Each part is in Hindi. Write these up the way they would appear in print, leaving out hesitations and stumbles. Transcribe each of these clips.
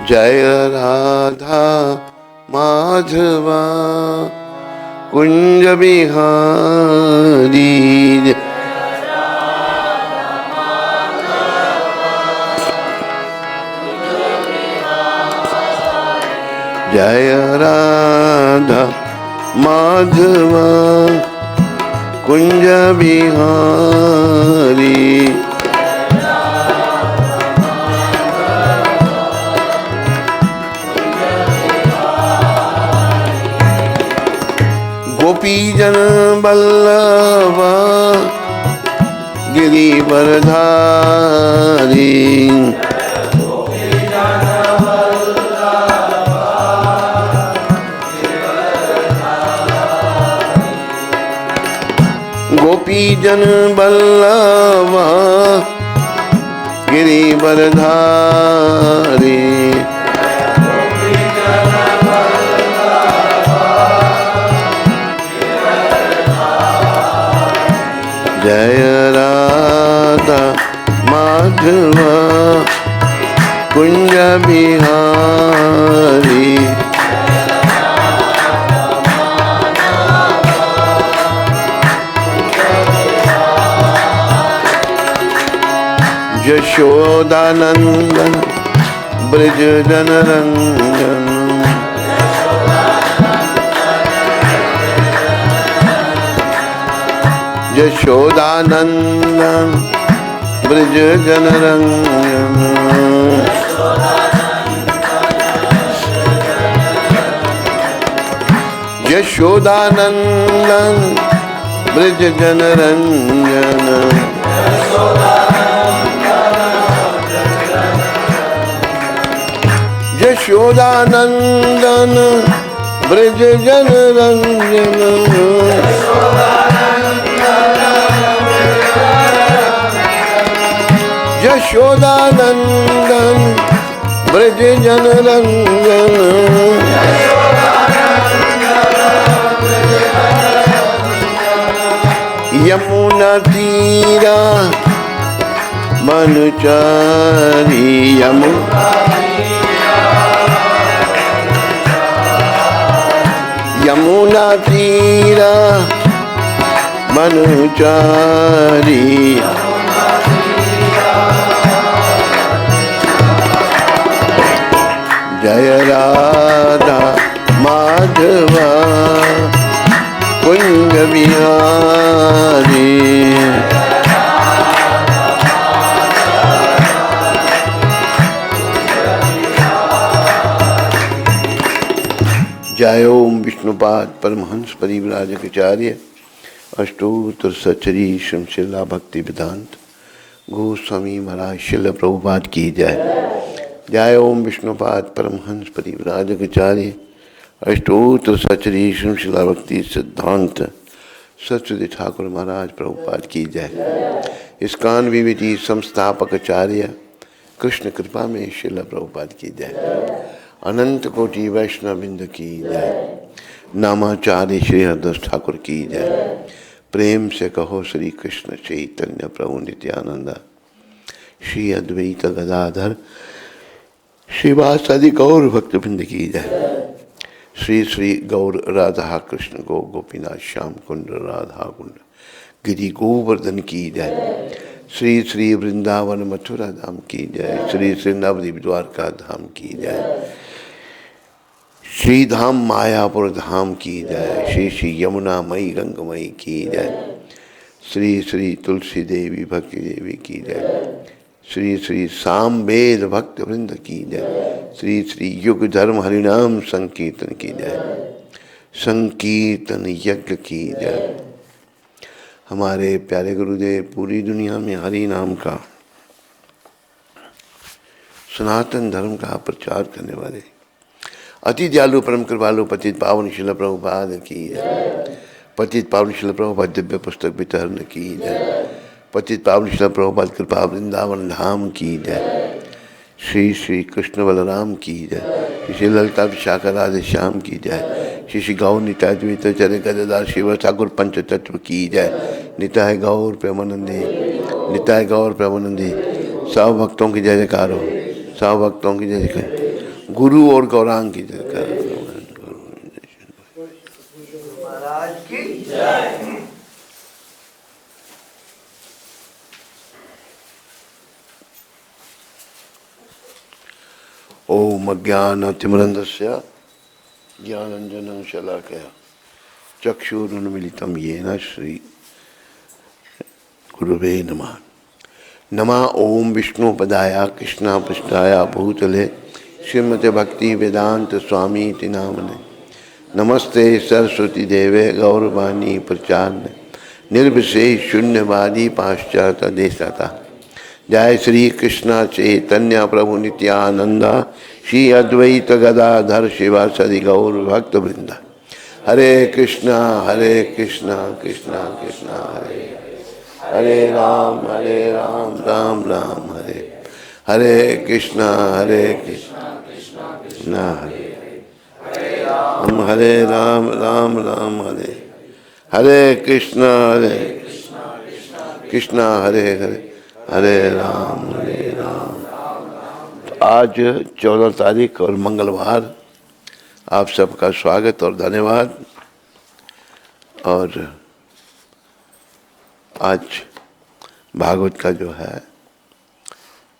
जय राधा माधवा कुंज बिहारी। जय राधा माधवा कुंज बिहारी। गोपी जन बल्लभा गिरिवरधारी। गोपी जन बल्लभा गिरिवरधारी। जय राधा माधवा कुंज बिहारी। यशोदानंदन ब्रज जन रंजन। यशोदानंदन ब्रज जन रंजन। यशोदानंदन ब्रज जन रंजन। यशोदानंदन ब्रज जन रंजन। यशोदानंदन ब्रज जन रंजन। यमुना तीरा मनुचारी। यमुना तीरा मनुचारी। जय राधा माधवा कुंज बिहारी। जय ओम विष्णुपाद परमहंस परिव्राजकाचार्य अष्टोत्तर सचरी श्रमशिला भक्ति वेदांत गोस्वामी महाराज शिल प्रभुपाद की जय। जय ओम विष्णुपाद परमहंस परिव्राजकाचार्य अष्टोत्तर सचरी श्रमशिला भक्ति सिद्धांत सरस्वती ठाकुर महाराज प्रभुपाद की जय। इस्कान विविधि संस्थापकाचार्य कृष्ण कृपा में शिल प्रभुपाद की जय। अनंत कोटि वैष्णववृंद की जय। नामाचार्य श्री हरदास ठाकुर की जय। प्रेम से कहो श्री कृष्ण चैतन्य प्रभु नित्यानंद श्री अद्वैत गदाधर श्रीवासादि गौर भक्तवृंद की जय। श्री श्री गौर राधा कृष्ण गो गोपीनाथ श्याम कुंड राधा कुंड गिरि गोवर्धन की जय। श्री श्री वृंदावन मथुरा धाम की जय। श्री श्री नवद्वीप द्वारका धाम की जय। श्री धाम मायापुर धाम की जय। श्री श्री यमुना मई गंगमयी की जय। श्री श्री तुलसी देवी भक्ति देवी की जय। श्री श्री सामवेद भक्त वृंद की जय। श्री श्री युग धर्म हरिनाम संकीर्तन की जय। संकीर्तन यज्ञ की जय। हमारे प्यारे गुरुदेव पूरी दुनिया में हरि नाम का सनातन धर्म का प्रचार करने वाले अति दयालु परम कृपालु पतित पावन शिल प्रभुपाद की जय। पतित पावन शिल प्रभुपाद दिव्य पुस्तक वितरण की जय। पतित पावन शिल प्रभुपाद कृपा वृंदावन धाम की जय। श्री श्री कृष्ण बलराम की जय। श्री ललिता विशाखा राधे श्याम की जय। श्री श्री गौर निताय द्वैत चरण गदाधर शिव ठाकुर पंच तत्व की जय। निताय गौर प्रेमानंदे निताय गौर प्रेमानंदे। सब भक्तों की जय जयकार हो। सब भक्तों की जय जयकार। गुरु और गौरांग की जय। महाराज की जय। ओम अज्ञानतिमिरन्धस्य ज्ञानाञ्जनं शलाकया चक्षुरुन्मीलितं येन श्री गुरुवे नमः। नमः ओम विष्णुपदाय कृष्णापृष्ठाय भूतले श्रीमते भक्ति वेदांत स्वामी इति नामने। नमस्ते सरस्वती देवे गौरवाणी प्रचारने निर्विशेष शून्यवादी पाश्चात्य देशता। जय श्री कृष्ण चैतन्य प्रभु नित्यानंद श्री अद्वैत गदाधर शिवासदि गौर भक्त वृंदा। हरे कृष्णा कृष्णा कृष्णा हरे हरे राम राम राम हरे हरे कृष्णा कृष्णा हरे राम राम हरे हरे कृष्णा कृष्णा हरे हरे राम। तो आज 14 तारीख और मंगलवार आप सबका स्वागत और धन्यवाद। और आज भागवत का जो है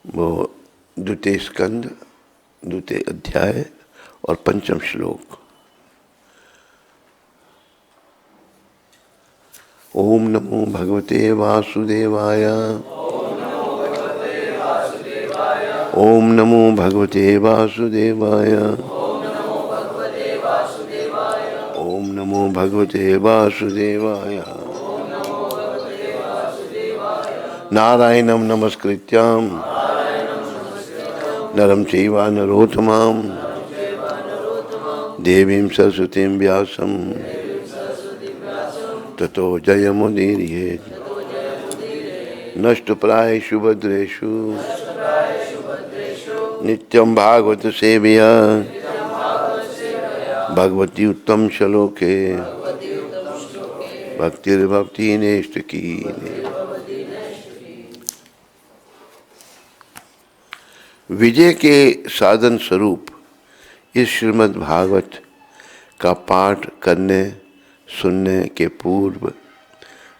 वो द्वितीय स्कंद द्वितीय अध्याय और पंचम श्लोक। ओम नमो भगवते वासुदेवाय। ओम नमो भगवते वासुदेवाय। ओम नमो भगवते वासुदेवाय। नारायणं नमस्कृत्यं नरं चैव नरोत्तमं देवीं सरस्वतीं व्यासं ततो जयमुदीरयेत्। नष्टप्रायेषु भद्रेषु नित्यं भागवत सेवया भगवती उत्तम श्लोके भक्तिर्भक्ति नैष्ठिकी। विजय के साधन स्वरूप इस श्रीमद् भागवत का पाठ करने सुनने के पूर्व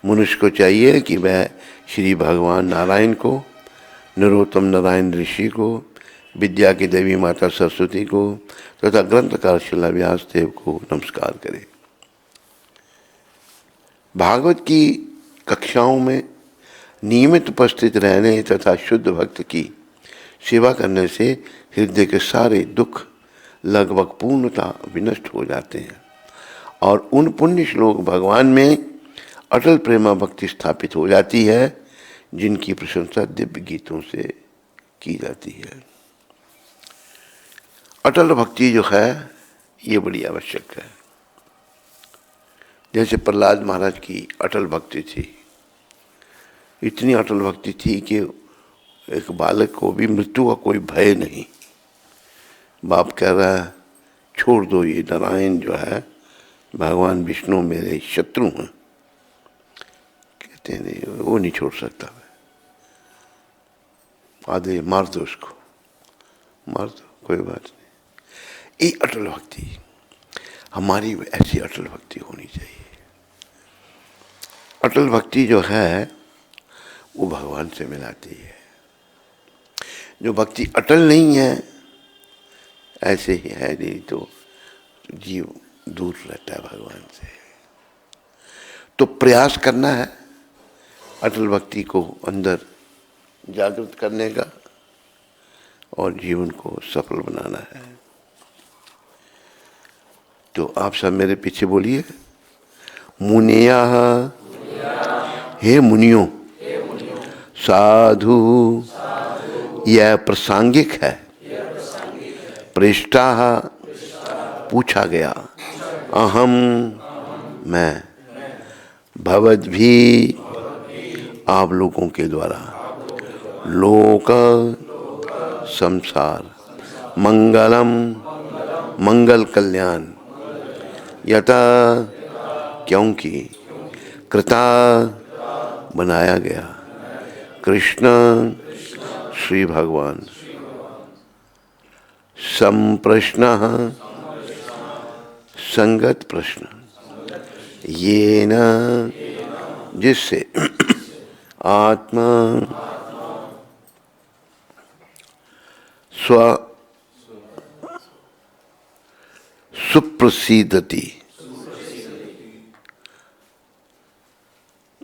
मनुष्य को चाहिए कि वह श्री भगवान नारायण को, नरोत्तम नारायण ऋषि को, विद्या की देवी माता सरस्वती को तथा ग्रंथकार श्रील व्यास देव को नमस्कार करे। भागवत की कक्षाओं में नियमित उपस्थित रहने तथा शुद्ध भक्त की सेवा करने से हृदय के सारे दुख लगभग पूर्णतः विनष्ट हो जाते हैं और उन पुण्य श्लोक भगवान में अटल प्रेमा भक्ति स्थापित हो जाती है जिनकी प्रशंसा दिव्य गीतों से की जाती है। अटल भक्ति जो है ये बड़ी आवश्यक है। जैसे प्रहलाद महाराज की अटल भक्ति थी, इतनी अटल भक्ति थी कि एक बालक को भी मृत्यु का कोई भय नहीं। बाप कह रहा है छोड़ दो, ये नारायण जो है भगवान विष्णु मेरे शत्रु हैं। कहते नहीं, वो नहीं छोड़ सकता। आधे मार दो उसको, मार दो, कोई बात नहीं। ये अटल भक्ति, हमारी ऐसी अटल भक्ति होनी चाहिए। अटल भक्ति जो है वो भगवान से मिलाती है। जो भक्ति अटल नहीं है ऐसे ही है, नहीं तो जीव दूर रहता है भगवान से। तो प्रयास करना है अटल भक्ति को अंदर जागृत करने का और जीवन को सफल बनाना है। तो आप सब मेरे पीछे बोलिए, मुनिया, हे मुनियों, साधु, यह प्रासंगिक है। पृष्ठा, पूछा गया, अहम, मैं, भवद भी, आप लोगों के द्वारा, लोक, संसार, मंगलम, मंगल कल्याण, यथा, क्योंकि, कृता, बनाया गया, कृष्ण, श्री भगवान, संप्रश्नः संगत प्रश्न येन जिससे आत्मा स्व सुप्रसिद्धति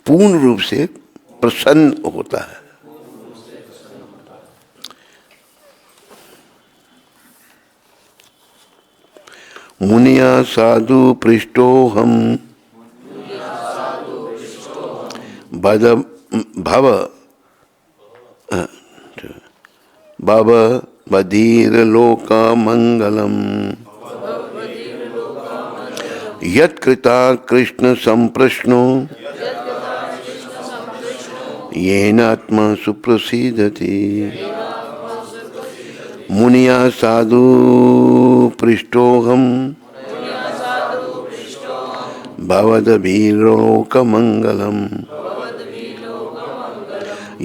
पूर्ण रूप से प्रसन्न होता है। मुनिया साधु पृष्ठो हम भव बधीर लोका मंगलम यत्कृता कृष्ण संप्रश्नो येनात्मा सुप्रसिद्धति। मुनिया साधु पृष्ठोहम भवदभिलोकमंगलम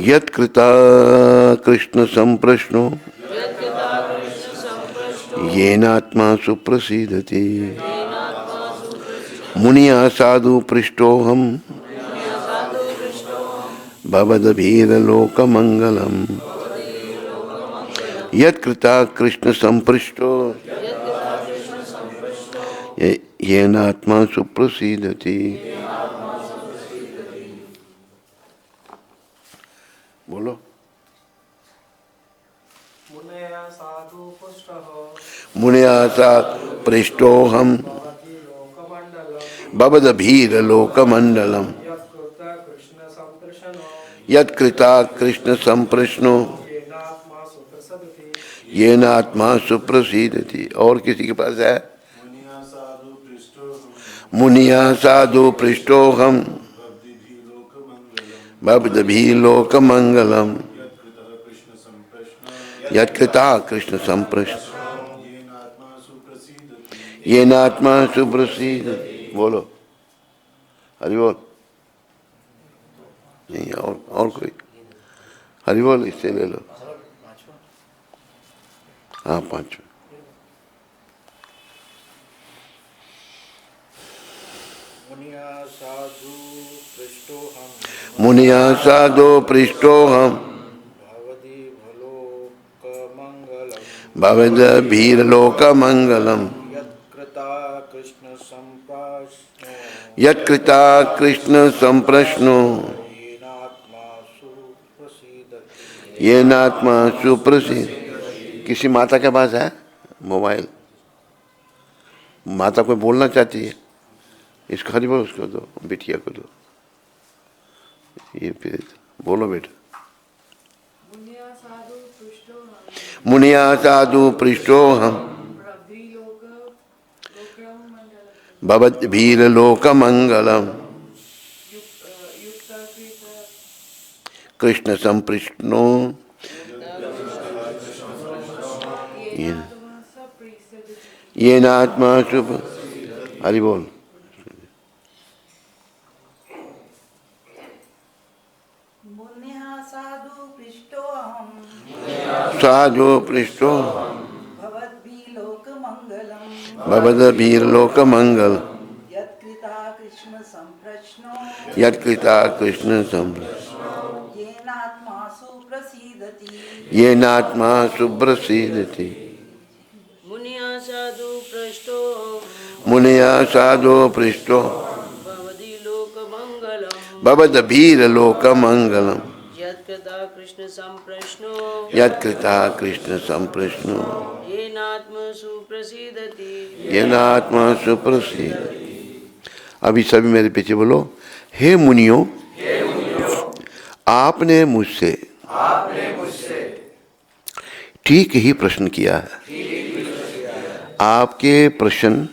यत्कृता कृष्ण संप्रश्नो येनात्मा सुप्रसिद्धति। मुनिया साधु पृष्ठोहम भवदभिलोकमंगलम यत्कृता कृष्ण संपृष्टो येनात्मा सुप्रसिद्धति। बोलो। मुनिया साधु पृष्ठोहम भवदभिलोकमंडलम यत्कृता कृष्ण संप्रश्नो येनात्मा सुप्रसिद्धति। और किसी के पास है? मुनिया साधु पृष्ठोहम भवदभिलोकमंगलम यत्कृता कृष्ण संप्रश्नो येनात्मा सुप्रसिद्धति। बोलो हरि बोल। नहीं और कोई हरि बोल इससे ले लो। हाँ पांचवा। मुनिया साधु पृष्ठोहम भवदभिलोकमंगलम यत्कृता कृष्ण संप्रश्नो येनात्मा सुप्रसिद्ध। किसी माता के पास है मोबाइल? माता कोई बोलना चाहती है? इसको हरि बोल, उसको दो, बिटिया को दो। ये बोलो बेटा। मुनिया साधु पृष्ठोहम भवद्भिर्लोकमंगलम कृष्ण संपृष्टो येनात्मा शुभ। हरि बोल। साधु पृष्ठो भवद्भिर्लोकमंगल यत्कृता कृष्ण संप्रश्नो येनात्मा सुप्रसिद्धति। मुनिया साधु पृष्ठो भवद्भिर्लोकमंगलम यत्कृता कृष्ण संप्रश्नो येनात्मा सुप्रसिद्धति। अभी सभी मेरे पीछे बोलो। हे मुनियों, आपने मुझसे ठीक ही प्रश्न किया है। आपके प्रश्न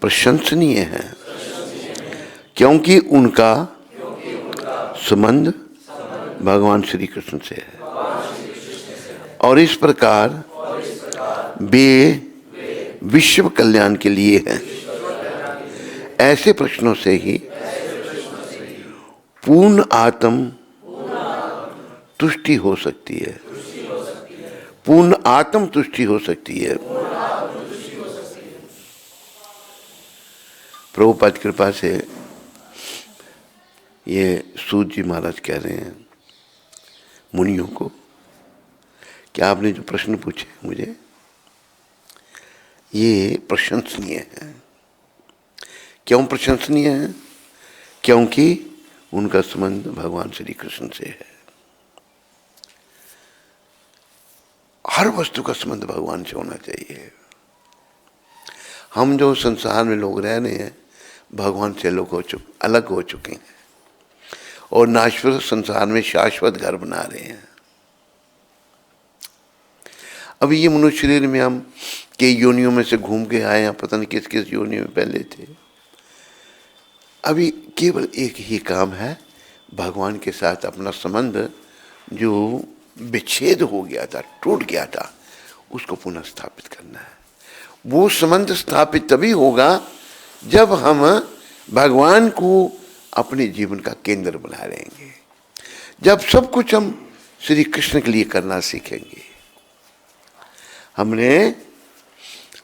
प्रशंसनीय हैं क्योंकि उनका संबंध भगवान श्री कृष्ण से है और इस प्रकार वे विश्व कल्याण के लिए हैं। ऐसे प्रश्नों से ही पूर्ण आत्म तुष्टि हो सकती है। पूर्ण आत्म तुष्टि हो सकती है। प्रभुपाद कृपा से ये सूत जी महाराज कह रहे हैं मुनियों को कि आपने जो प्रश्न पूछे मुझे ये प्रशंसनीय है। क्यों प्रशंसनीय है? क्योंकि उनका संबंध भगवान श्री कृष्ण से है। हर वस्तु का संबंध भगवान से होना चाहिए। हम जो संसार में लोग रह रहे हैं भगवान से अलग हो चुके हैं और नाश्वर संसार में शाश्वत घर बना रहे हैं। अभी ये मनुष्य शरीर में हम कई योनियों में से घूम के आए हैं, पता नहीं किस किस योनि में पहले थे। अभी केवल एक ही काम है, भगवान के साथ अपना संबंध जो विच्छेद हो गया था, टूट गया था, उसको पुनः स्थापित करना है। वो संबंध स्थापित तभी होगा जब हम भगवान को अपने जीवन का केंद्र बना लेंगे, जब सब कुछ हम श्री कृष्ण के लिए करना सीखेंगे। हमने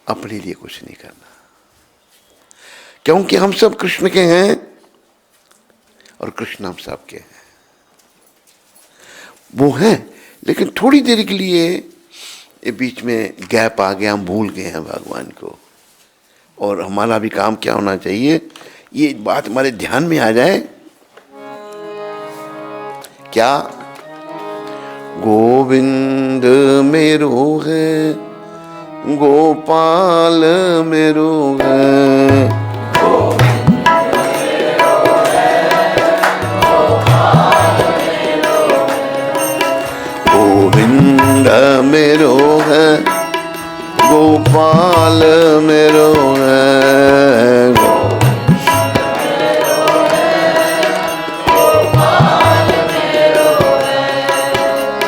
अपने लिए कुछ नहीं करना, क्योंकि हम सब कृष्ण के हैं और कृष्ण हम सब के हैं। वो हैं, लेकिन थोड़ी देर के लिए ये बीच में गैप आ गया, हम भूल गए हैं भगवान को। और हमारा भी काम क्या होना चाहिए, ये बात हमारे ध्यान में आ जाए। क्या? गोविंद मेरो है, गोपाल मेरो है, गोविंद मेरो है, गोपाल मेरो है, गोविंद मेरो है, गोपाल मेरो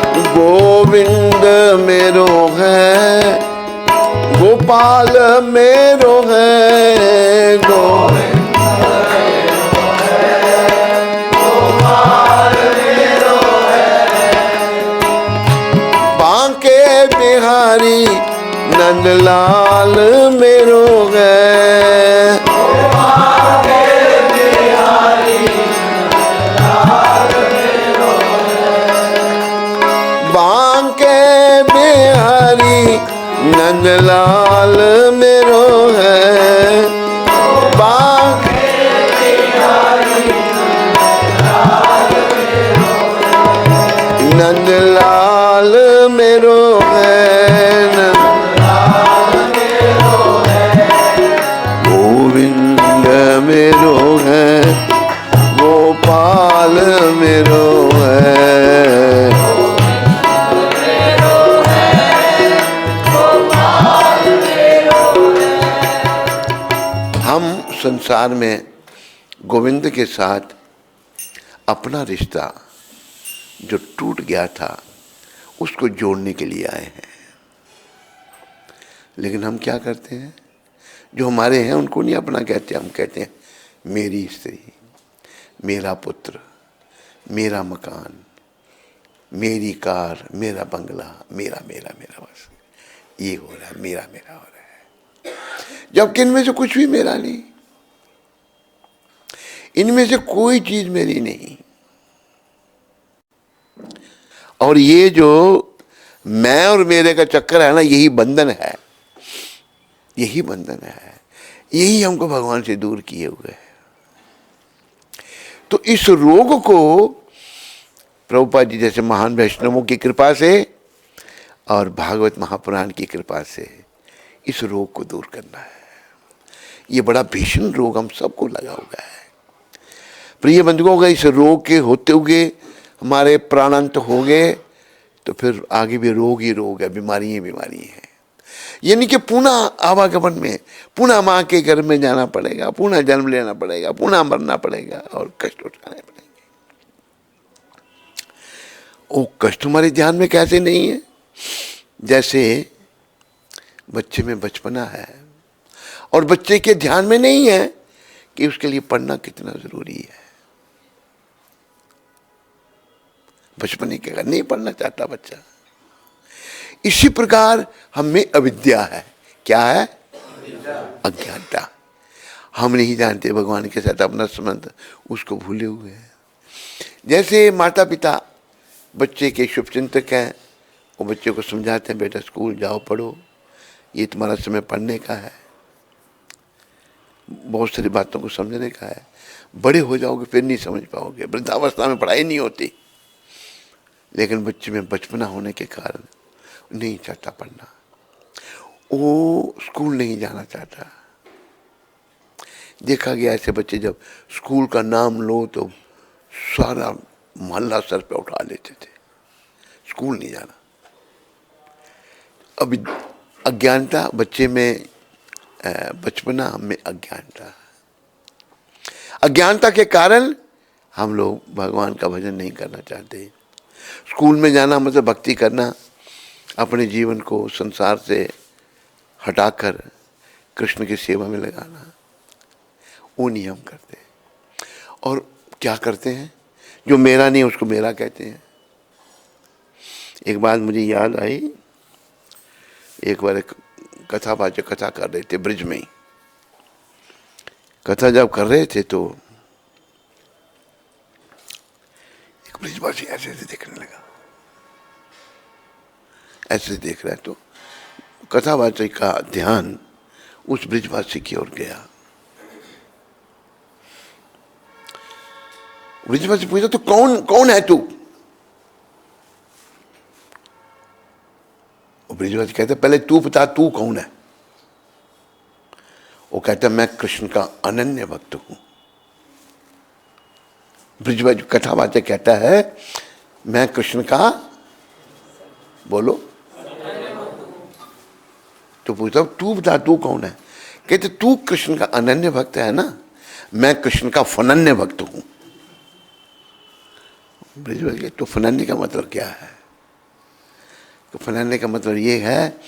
है, गोविंद मेरो है, गोपाल मेरो है, बांके बिहारी नंदलाल मेरो है, बांके बिहारी नंदलाल मेरो है, बांके बिहारी नंदलाल मेरो है, बांके बिहारी नंदलाल मेरो है, नंदलाल मेरो है, गोविंद मेरो है, गोपाल मेरो है, संसार में गोविंद के साथ अपना रिश्ता जो टूट गया था उसको जोड़ने के लिए आए हैं। लेकिन हम क्या करते हैं, जो हमारे हैं उनको नहीं अपना कहते, हम कहते हैं मेरी स्त्री, मेरा पुत्र, मेरा मकान, मेरी कार, मेरा बंगला, मेरा मेरा मेरा, बस ये हो रहा है, मेरा मेरा हो रहा है। जबकि इनमें से कुछ भी मेरा नहीं, इनमें से कोई चीज मेरी नहीं। और ये जो मैं और मेरे का चक्कर है ना, यही बंधन है, यही बंधन है, यही हमको भगवान से दूर किए हुए है। तो इस रोग को प्रभुपाद जी जैसे महान वैष्णवों की कृपा से और भागवत महापुराण की कृपा से इस रोग को दूर करना है। ये बड़ा भीषण रोग हम सबको लगा हुआ है। प्रिय बंधुओं, अगर इस रोग के होते हुए हमारे प्राणांत हो गए तो फिर आगे भी रोग ही रोग है, बीमारी ही बीमारी है। यानी कि पुनः आवागमन में, पुनः माँ के घर में जाना पड़ेगा, पुनः जन्म लेना पड़ेगा, पुनः मरना पड़ेगा और कष्ट उठाने पड़ेंगे। वो कष्ट हमारे ध्यान में कैसे नहीं है? जैसे बच्चे में बचपना है और बच्चे के ध्यान में नहीं है कि उसके लिए पढ़ना कितना जरूरी है। बचपने के अगर नहीं पढ़ना चाहता बच्चा, इसी प्रकार हम में अविद्या है। क्या है? अज्ञानता। हम नहीं जानते भगवान के साथ अपना संबंध, उसको भूले हुए हैं। जैसे माता पिता बच्चे के शुभचिंतक हैं, वो बच्चे को समझाते हैं बेटा स्कूल जाओ, पढ़ो, ये तुम्हारा समय पढ़ने का है, बहुत सारी बातों को समझने का है, बड़े हो जाओगे फिर नहीं समझ पाओगे, वृद्धावस्था में पढ़ाई नहीं होती। लेकिन बच्चे में बचपना होने के कारण नहीं चाहता पढ़ना, वो स्कूल नहीं जाना चाहता। देखा गया ऐसे बच्चे जब स्कूल का नाम लो तो सारा मोहल्ला सर पे उठा लेते थे, स्कूल नहीं जाना। अभी अज्ञानता बच्चे में, बचपना में अज्ञानता, अज्ञानता के कारण हम लोग भगवान का भजन नहीं करना चाहते। स्कूल में जाना मतलब भक्ति करना, अपने जीवन को संसार से हटाकर कृष्ण की सेवा में लगाना, वो नहीं हम करते। और क्या करते हैं, जो मेरा नहीं उसको मेरा कहते हैं। एक बात मुझे याद आई, एक बार एक कथावाचक कथा कर रहे थे ब्रिज में ही। कथा जब कर रहे थे तो एक ब्रिजवासी ऐसे ऐसे देखने लगा, ऐसे देख रहा है तो कथावाचक का ध्यान उस ब्रिजवासी की ओर गया। ब्रिजवासी पूछा तो कौन है तू? ब्रिजवासी कहता पहले तू बता तू कौन है? वो कहता मैं कृष्ण का अनन्य भक्त हूं। ब्रिजवासी कथावाचक कहता है मैं कृष्ण का, बोलो, तो पूछता तू बता तू कौन है? कहते तू कृष्ण का अनन्य भक्त है ना, मैं कृष्ण का फनन्य भक्त हूं। ब्रिजवासी तो फनन्य का मतलब क्या है? तो फनन्य का मतलब ये है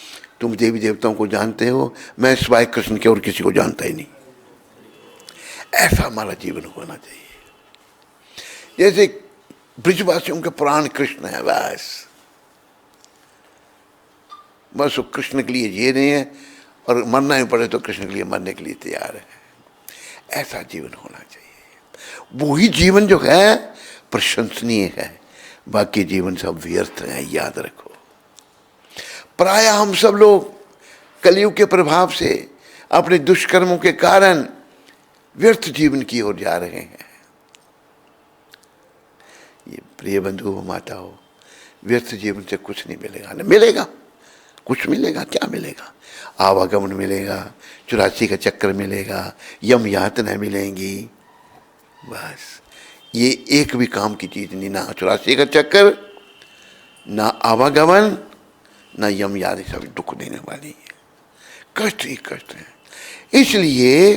तुम देवी देवताओं को जानते हो, मैं सिवाय कृष्ण के और किसी को जानता ही नहीं। ऐसा हमारा जीवन होना चाहिए। जैसे ब्रिजवासियों के प्राण कृष्ण है, बस वो कृष्ण के लिए जी रहे हैं और मरना ही पड़े तो कृष्ण के लिए मरने के लिए तैयार है। ऐसा जीवन होना चाहिए। वही जीवन जो है प्रशंसनीय है, बाकी जीवन सब व्यर्थ है, याद रखो। प्राय हम सब लोग कलयुग के प्रभाव से अपने दुष्कर्मों के कारण व्यर्थ जीवन की ओर जा रहे हैं। ये प्रिय बंधु हो, माता हो, व्यर्थ जीवन से कुछ नहीं मिलेगा। न मिलेगा, कुछ मिलेगा, क्या मिलेगा? आवागमन मिलेगा, 84 का चक्कर मिलेगा, यम यातना मिलेंगी, बस। ये एक भी काम की चीज नहीं, ना 84 का चक्कर, ना आवागमन, ना यम याद, सब दुख देने वाली है, कष्ट ही कष्ट है। इसलिए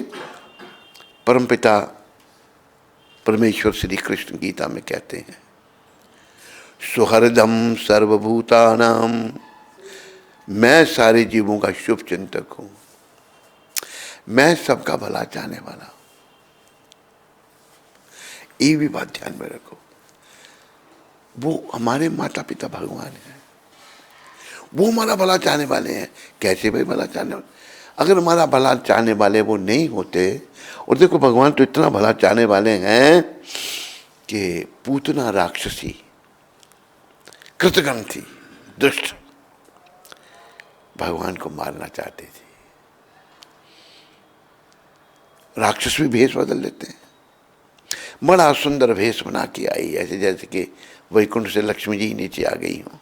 परमपिता परमेश्वर श्री कृष्ण गीता में कहते हैं सुहृदम सर्वभूतानाम, मैं सारे जीवों का शुभ चिंतक हूं, मैं सबका भला चाहने वाला हूं। ये भी बात ध्यान में रखो। वो हमारे माता पिता भगवान हैं, वो हमारा भला चाहने वाले हैं। कैसे भाई भला चाहने वाले? अगर हमारा भला चाहने वाले वो नहीं होते, और देखो भगवान तो इतना भला चाहने वाले हैं कि पूतना राक्षसी, कृतघ्न थी, दुष्ट, भगवान को मारना चाहते थे। राक्षस भी भेष बदल लेते हैं, बड़ा सुंदर भेष बना के आई, ऐसे जैसे कि वैकुंठ से लक्ष्मी जी नीचे आ गई हो।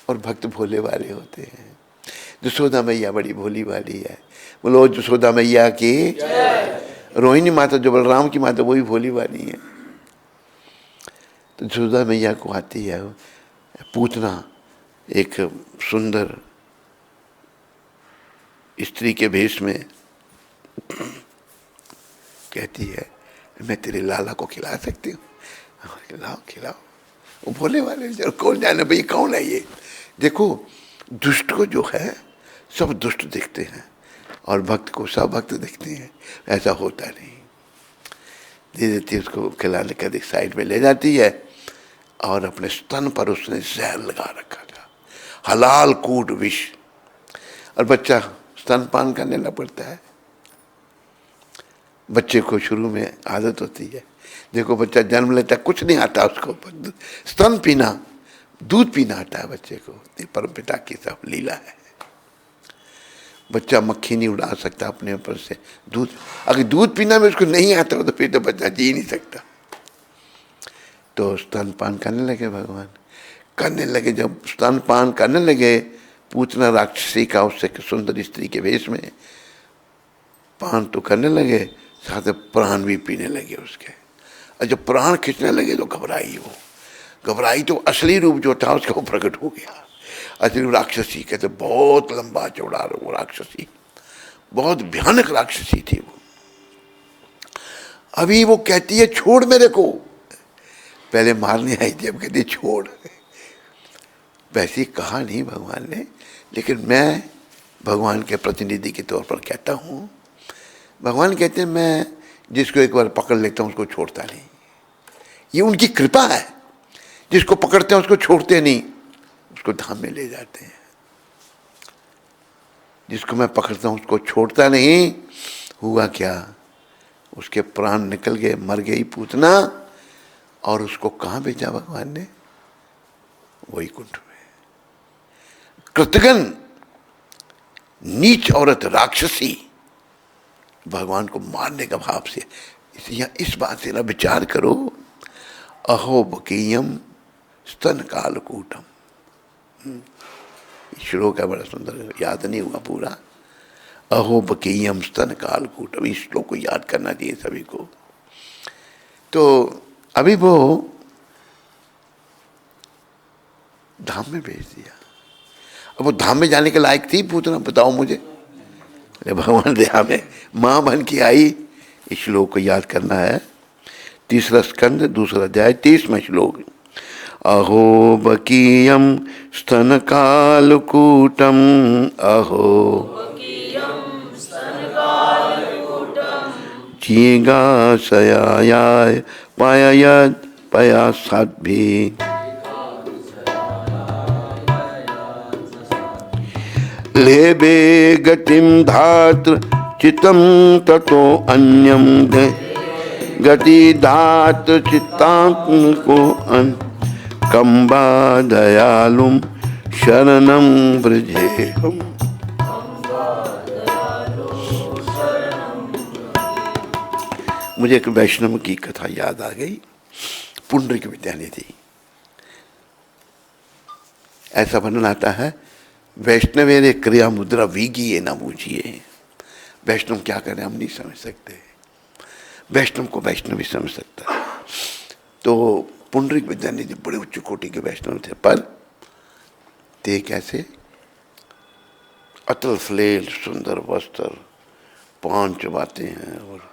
और भक्त भोले वाले होते हैं। यशोदा मैया बड़ी भोली वाली है, बोलो यशोदा मैया की। रोहिणी माता जो बलराम की माता वो भी भोली वाली है। तो यशोदा मैया को आती है पूतना, एक सुंदर स्त्री के भेष में, कहती है मैं तेरे लाला को खिला सकती हूँ? खिलाओ खिलाओ। वो भोले वाले, जब कौन जाने भाई कौन है ये। देखो दुष्ट को जो है सब दुष्ट दिखते हैं और भक्त को सब भक्त दिखते हैं, ऐसा होता नहीं। दे देती है उसको, खिलाने का साइड में ले जाती है और अपने स्तन पर उसने जहर लगा रखा था। हलाल कूट विष। और बच्चा स्तनपान करने लग पड़ता है। बच्चे को शुरू में आदत होती है, देखो बच्चा जन्म लेता है, कुछ नहीं आता उसको, स्तन पीना, दूध पीना आता है बच्चे को। ये परम पिता की सब लीला है। बच्चा मक्खी नहीं उड़ा सकता अपने ऊपर से, दूध, अगर दूध पीना में उसको नहीं आता हो तो फिर तो बच्चा जी नहीं सकता। तो स्तनपान करने लगे भगवान, करने लगे। जब स्तनपान करने लगे, पूतना राक्षसी का उससे सुंदर स्त्री के वेश में पान तो करने लगे, साथ में प्राण भी पीने लगे उसके। और जब प्राण खींचने लगे तो घबराई, वो घबराई तो असली रूप जो था उसका वो प्रकट हो गया। असली राक्षसी कहते बहुत लंबा चौड़ा वो राक्षसी, बहुत भयानक राक्षसी थी वो। अभी वो कहती है छोड़ मेरे को, पहले मारने आई थी, अब कहती छोड़। वैसे कहा नहीं भगवान ने, लेकिन मैं भगवान के प्रतिनिधि के तौर पर कहता हूँ। भगवान कहते हैं मैं जिसको एक बार पकड़ लेता हूँ उसको छोड़ता नहीं। ये उनकी कृपा है, जिसको पकड़ते हैं उसको छोड़ते नहीं, उसको धाम में ले जाते हैं। जिसको मैं पकड़ता हूँ उसको छोड़ता नहीं। हुआ क्या, उसके प्राण निकल गए, मर गई पूतना। और उसको कहाँ भेजा भगवान ने, वैकुंठ में। कृतघ्न नीच औरत राक्षसी भगवान को मारने का भाव से, इस बात से ना विचार करो। अहो बकीयम स्तन कालकूटम, श्लोक है बड़ा सुंदर, याद नहीं हुआ पूरा। अहो बकीयम स्तन कालकूटम, इस श्लोक को याद करना चाहिए सभी को। तो अभी वो धाम में भेज दिया। अब वो धाम में जाने के लायक थी पूतना, बताओ मुझे। अरे भगवान दया में माँ बन के आई। इस श्लोक को याद करना है, 3 स्कंद 2 अध्याय 30वां श्लोक। अहो बकीयम स्तन कालकूटम, अहो जिगासयाय पाययद पयासाद्भि। लेबे गतिम धात्र चित्तम ततो अन्यम, गति धात्र चित्तात्म को अन कंबा दयालुम शरणम ब्रजेहम। मुझे एक वैष्णव की कथा याद आ गई, पुंडरीक विद्यानिधि। ऐसा वर्णन आता है, वैष्णवेरे क्रिया मुद्रा वीगिए ना बूझिए। वैष्णव क्या करे हम नहीं समझ सकते, वैष्णव को वैष्णव ही समझ सकता है। तो पुंडरीक विद्यानिधि बड़े उच्च कोटि के वैष्णव थे, पर ते कैसे, अतल फ्लेल, सुंदर वस्त्र, पान चबाते हैं। और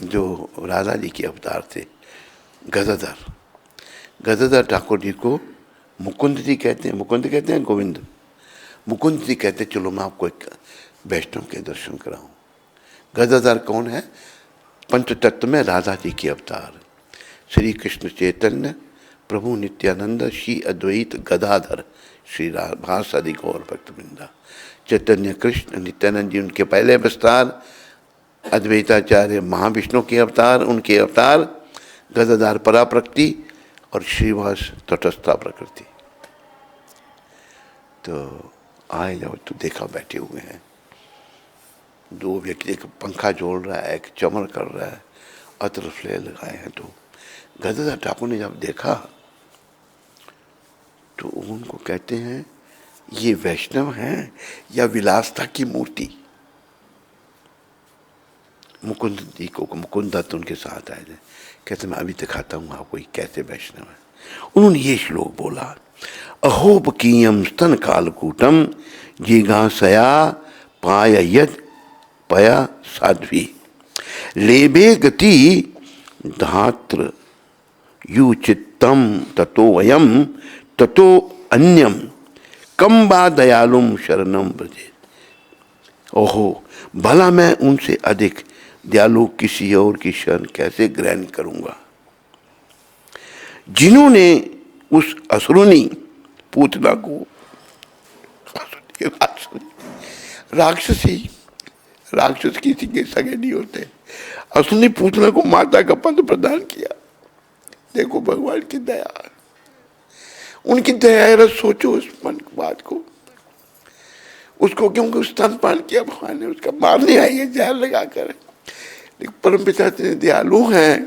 जो राधा जी के अवतार थे गदाधर ठाकुर जी को मुकुंद जी कहते हैं, मुकुंद कहते हैं गोविंद, मुकुंद जी कहते हैं चलो मैं आपको एक वैष्णव के दर्शन कराऊं। गदाधर कौन है, पंचतत्व में राधा जी के अवतार, श्री कृष्ण चैतन्य प्रभु नित्यानंद श्री अद्वैत गदाधर श्री भासादि गौर भक्तवृंदा। चैतन्य कृष्ण नित्यानंद जी उनके पहले अवतार, अद्वैताचार्य महाविष्णु के अवतार, उनके अवतार गदाधर परा प्रकृति और श्रीवास तटस्था प्रकृति। तो आए जब तो देखा बैठे हुए हैं दो व्यक्ति, एक पंखा झोल रहा है, एक चमर कर रहा है, अत्र फ्लेल लगाए हैं। तो गदाधर ठाकुर ने जब देखा तो उनको कहते हैं ये वैष्णव हैं या विलासता की मूर्ति। मुकुंद जी को, मुकुंद दत्त उनके साथ आए थे, कहते मैं अभी दिखाता हूँ आपको कैसे वैष्णव है। उन्होंने ये श्लोक बोला, अहो बकीयम स्तन कालकूटम जिगासया पाययद पया साध्वी। लेबे गति धात्र यु चित्तम ततो वयम ततो अन्यम कंबा दयालुम शरणम ब्रजे। ओहो भला मैं उनसे अधिक दयालु किसी और की शरण कैसे ग्रहण करूंगा, जिन्होंने उस असुरुनी पूतना को। राक्षस किसी के सगे नहीं होते। असुनी पूतना को माता का पद प्रदान किया। देखो भगवान की दया, उनकी दया रस सोचो उस मन की बात को। उसको क्योंकि स्तनपान किया भगवान ने, उसका मारने आई है जहर लगाकर। लेकिन परम पिता इतने दयालु हैं,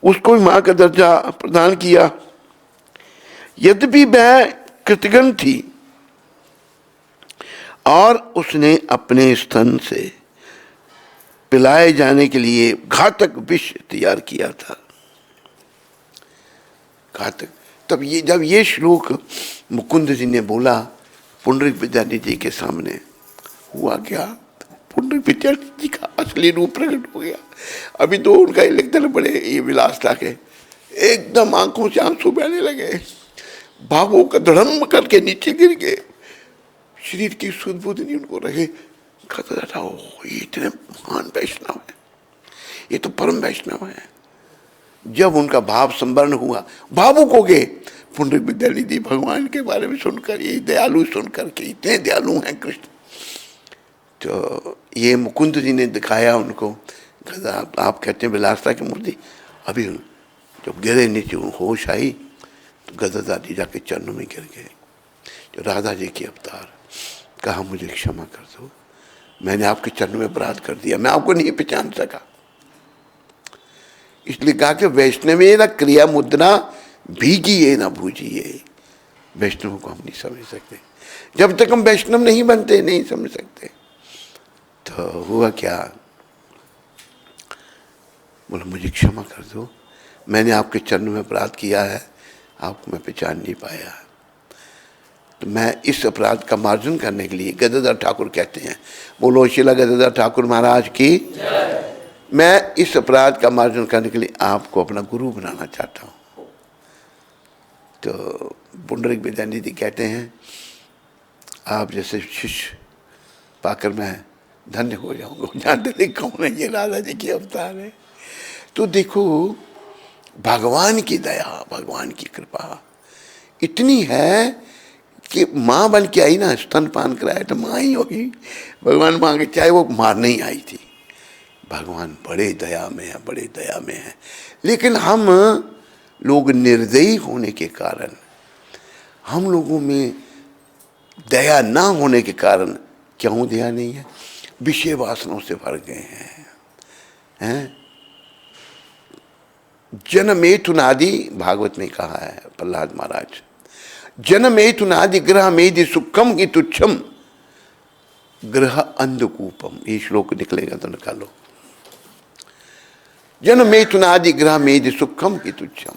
उसको भी मां का दर्जा प्रदान किया। यद्यपि वह कृतघ्न थी और उसने अपने स्तन से पिलाए जाने के लिए घातक विष तैयार किया था। घातक। तब ये जब ये श्लोक मुकुंद जी ने बोला पुंडरीक विद्यार्थी जी के सामने, हुआ क्या? पुंडरीक विद्यार्थी जी का असली रूप प्रकट हो गया। अभी तो उनका इलेक्टर बड़े ये विलासता के एकदम आंखों से आंसू बहने लगे, भावों का धड़म करके नीचे गिर गए। शरीर की सुध बुध नहीं उनको रहे। कहता था ये इतने महान वैष्णव है, ये तो परम वैष्णव है। जब उनका भाव संवरण हुआ, भावुक हो गए। पुंडरीक विद्यार्थी जी भगवान के बारे में सुनकर, ये दयालु सुनकर के इतने दयालु हैं कृष्ण। तो ये मुकुंद जी ने दिखाया उनको। आप कहते हैं विलासता की मूर्ति। अभी जब गिरे नीचे होश आई तो गदाधर जी जाके चरणों में गिर गए। जो राधा जी की अवतार, कहा मुझे क्षमा कर दो, मैंने आपके चरणों में अपराध कर दिया, मैं आपको नहीं पहचान सका। इसलिए कहा कि वैष्णवे न क्रिया मुद्रा भीगिए ना भूजिए। वैष्णव को हम नहीं समझ सकते जब तक हम वैष्णव नहीं बनते, नहीं समझ सकते। तो हुआ क्या? बोला मुझे क्षमा कर दो, मैंने आपके चरणों में अपराध किया है, आपको मैं पहचान नहीं पाया। तो मैं इस अपराध का मार्जन करने के लिए, गदाधर ठाकुर कहते हैं, बोलो शिला गदाधर ठाकुर महाराज की, मैं इस अपराध का मार्जन करने के लिए आपको अपना गुरु बनाना चाहता हूँ। तो पुंडरीक विद्यार्थी जी कहते हैं आप जैसे शिष्य पाकर मैं धन्य हो जाऊंगा। जानते नहीं कौन है ये? राधा जी की अवतार है। तो देखो भगवान की दया, भगवान की कृपा इतनी है कि माँ बन के आई ना, स्तनपान कराया तो माँ ही होगी। भगवान माँ के, चाहे वो मारने ही आई थी। भगवान बड़े दया में है, बड़े दया में है। लेकिन हम लोग निर्दयी होने के कारण, हम लोगों में दया ना होने के कारण, क्यों दया नहीं है? विषय वासनाओं से भर गए हैं। जन्मेथुनादि, भागवत में कहा है प्रहलाद महाराज, जन्मेथुनादि ग्रह मेदि सुखम की तुच्छम ग्रह अंधकूपम। ये श्लोक निकलेगा तो निकालो। जन्मेथुनादि ग्रह मेदि सुखम की तुच्छम।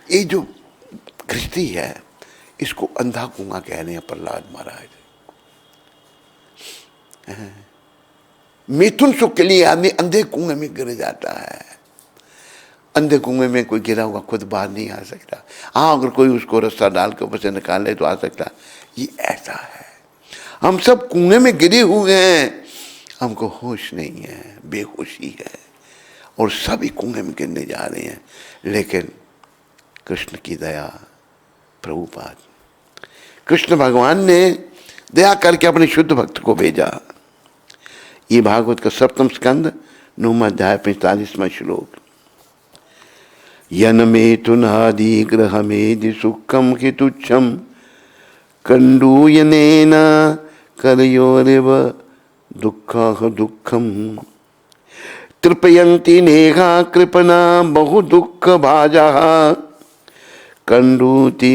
ये जो गृहस्थी है इसको अंधा कुआं कह रहे हैं प्रहलाद महाराज। मिथुन सुख के लिए आदमी अंधे कुएं में गिर जाता है। अंधे कुएं में कोई गिरा हुआ खुद बाहर नहीं आ सकता। हाँ, अगर कोई उसको रास्ता डाल के ऊपर से निकाले तो आ सकता। ये ऐसा है, हम सब कुएं में गिरे हुए हैं, हमको होश नहीं है, बेहोशी है, और सभी कुएं में गिरने जा रहे हैं। लेकिन कृष्ण की दया, प्रभुपाद कृष्ण भगवान ने दया करके अपने शुद्ध भक्त को भेजा। ये भागवत का 7वां स्कंद 9वां अध्याय 45वां श्लोक। यनमेतुनादि ग्रहमेदि सुखम कि तुच्छम कंडूयनेन करयोरिव दुःखः दुःखम तृपयन्ति नेहा कृपणा बहु दुःख भाजः कंडूति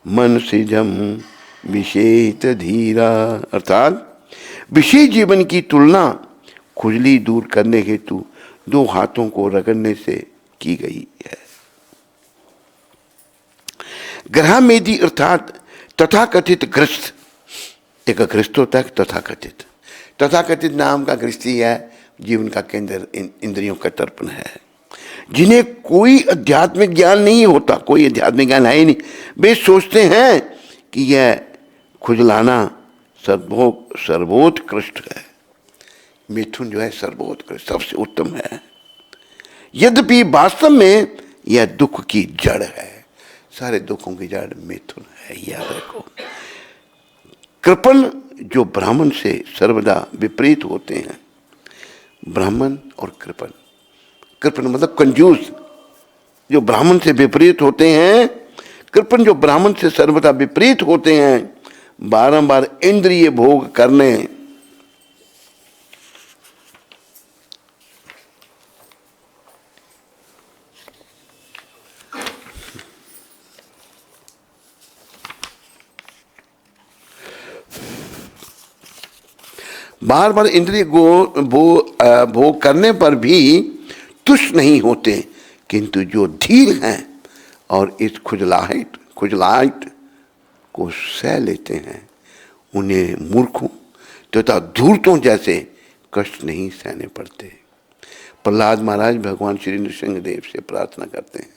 मनसिजम विषेत धीरा। अर्थात विषय जीवन की तुलना खुजली दूर करने हेतु 2 हाथों को रगड़ने से की गई है। ग्रह मेदि अर्थात तथाकथित गृहस्थ, एक गृहस्थ होता है तथाकथित। तथाकथित नाम का गृहस्थी है जीवन का केंद्र, इंद्रियों का तर्पण है, जिन्हें कोई आध्यात्मिक ज्ञान नहीं होता, कोई आध्यात्मिक ज्ञान है ही नहीं। वे सोचते हैं कि यह खुजलाना सर्वोत्कृष्ट है। मिथुन जो है सर्वोत्कृष्ट, सबसे उत्तम है। यद्यपि वास्तव में यह दुख की जड़ है। सारे दुखों की जड़ मिथुन है, याद रखो। कृपण जो ब्राह्मण से सर्वदा विपरीत होते हैं, ब्राह्मण और कृपण, कृपण मतलब कंजूस, जो ब्राह्मण से विपरीत होते हैं, कृपण जो ब्राह्मण से सर्वदा विपरीत होते हैं, बारंबार इंद्रिय भोग करने, बार बार इंद्रिय भोग करने पर भी तुष्ट नहीं होते, किंतु जो धीर हैं और इस खुजलाहट को सह लेते हैं, उन्हें मूर्खों तथा धूर्तों जैसे कष्ट नहीं सहने पड़ते। प्रहलाद महाराज भगवान श्री नृसिंहदेव से प्रार्थना करते हैं।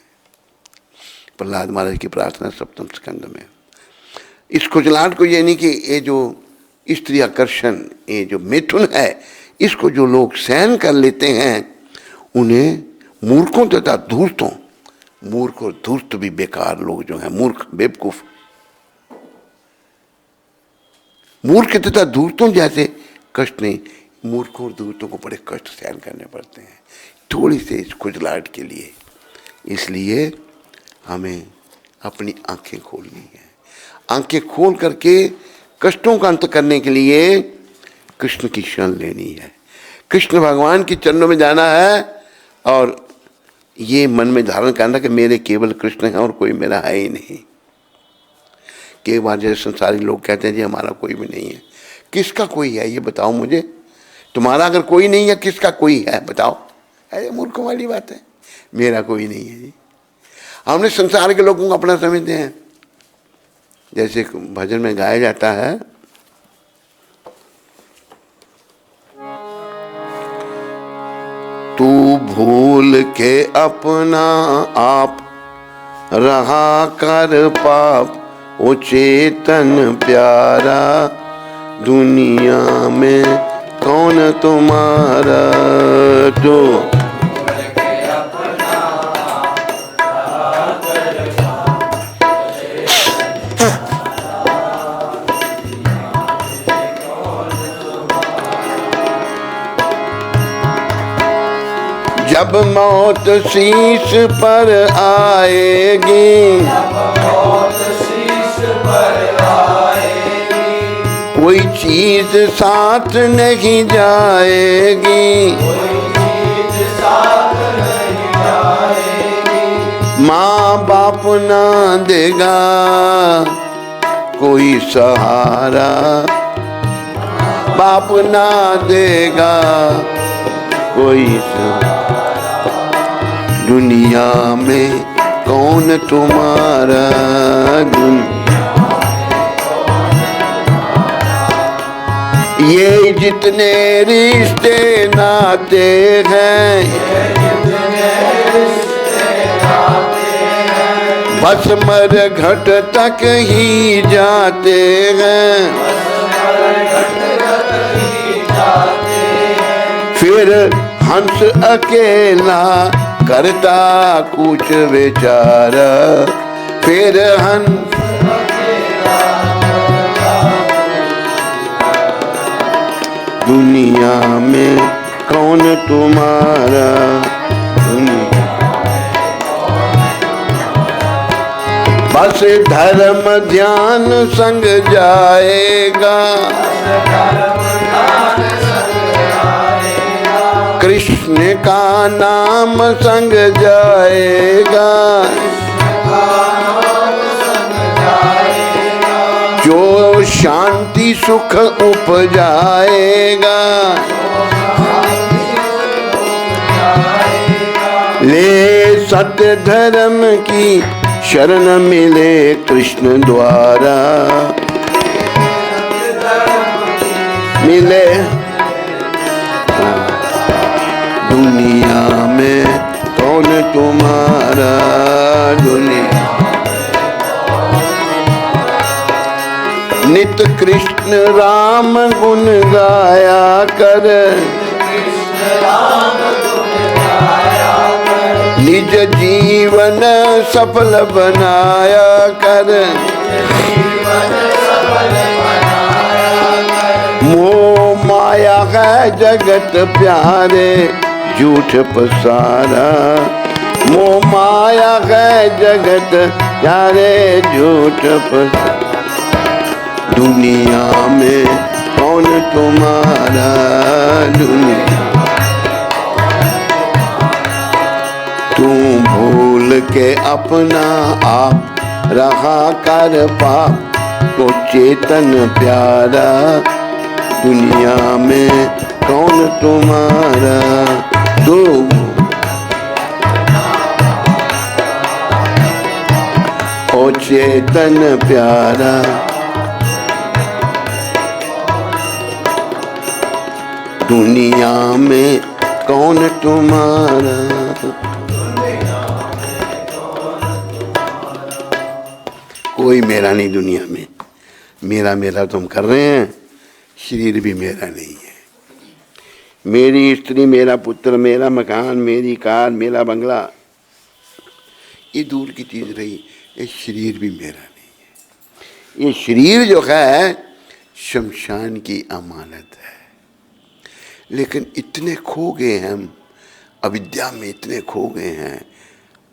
प्रहलाद महाराज की प्रार्थना 7वें स्कंद में। इस खुजलाहट को, ये नहीं कि ये जो स्त्री आकर्षण, ये जो मिथुन है, इसको जो लोग सहन कर लेते हैं, उन्हें मूर्खों तथा धूर्तों, मूर्ख और धूर्त भी बेकार लोग जो हैं, मूर्ख बेवकूफ, मूर्ख तथा धूर्तों जैसे कष्ट नहीं, मूर्खों और धूर्तों को बड़े कष्ट सहन करने पड़ते हैं थोड़ी से इस खुजलाहट के लिए। इसलिए हमें अपनी आंखें खोलनी है, आंखें खोल करके कष्टों का अंत करने के लिए कृष्ण की शरण लेनी है, कृष्ण भगवान के चरणों में जाना है, और ये मन में धारण करना कि मेरे केवल कृष्ण हैं और कोई मेरा है ही नहीं। कई बार जैसे संसारी लोग कहते हैं जी हमारा कोई भी नहीं है। किसका कोई है ये बताओ मुझे, तुम्हारा अगर कोई नहीं है किसका कोई है बताओ। अरे मूर्खों वाली बात है, मेरा कोई नहीं है जी। हमने संसार के लोगों को अपना समझते हैं। जैसे भजन में गाया जाता है, तू भूल के अपना आप रहा कर पाप, ओ चेतन प्यारा दुनिया में कौन तुम्हारा। तो जब मौत शीश पर आएगी, कोई चीज साथ नहीं जाएगी, माँ बाप ना देगा कोई सहारा, बाप ना देगा कोई सहारा, दुनिया में कौन तुम्हारा। ये जितने रिश्ते नाते हैं, बस मर घट तक ही जाते हैं, फिर हंस अकेला करता कुछ बेचारा, फिर हंस दुनिया में कौन तुम्हारा। बस धर्म ध्यान संग जाएगा, कृष्ण का नाम संग जाएगा, जो शांति सुख उपजाएगा, ले सत्य धर्म की शरण मिले कृष्ण द्वारा, मिले दुनिया में कौन तुम्हारा। दुनिया नित कृष्ण राम गुण गाया कर, निज जीवन सफल बनाया कर, मोह माया है जगत प्यारे झूठ पसारा, मोह माया है जगत प्यारे झूठ पसारा। दुनिया में कौन तुम्हारा, दुनिया तू भूल के अपना आप रहा कर पाप को चेतन प्यारा, दुनिया में कौन तुम्हारा। तू ओ चेतन प्यारा, दुनिया में कौन तुम्हारा। कोई मेरा नहीं दुनिया में, मेरा मेरा तुम कर रहे हैं, शरीर भी मेरा नहीं है। मेरी स्त्री, मेरा पुत्र, मेरा मकान, मेरी कार, मेरा बंगला, ये दूर की चीज रही, ये शरीर भी मेरा नहीं है। ये शरीर जो है शमशान की अमानत है। लेकिन इतने खो गए हम, अविद्या में इतने खो गए हैं,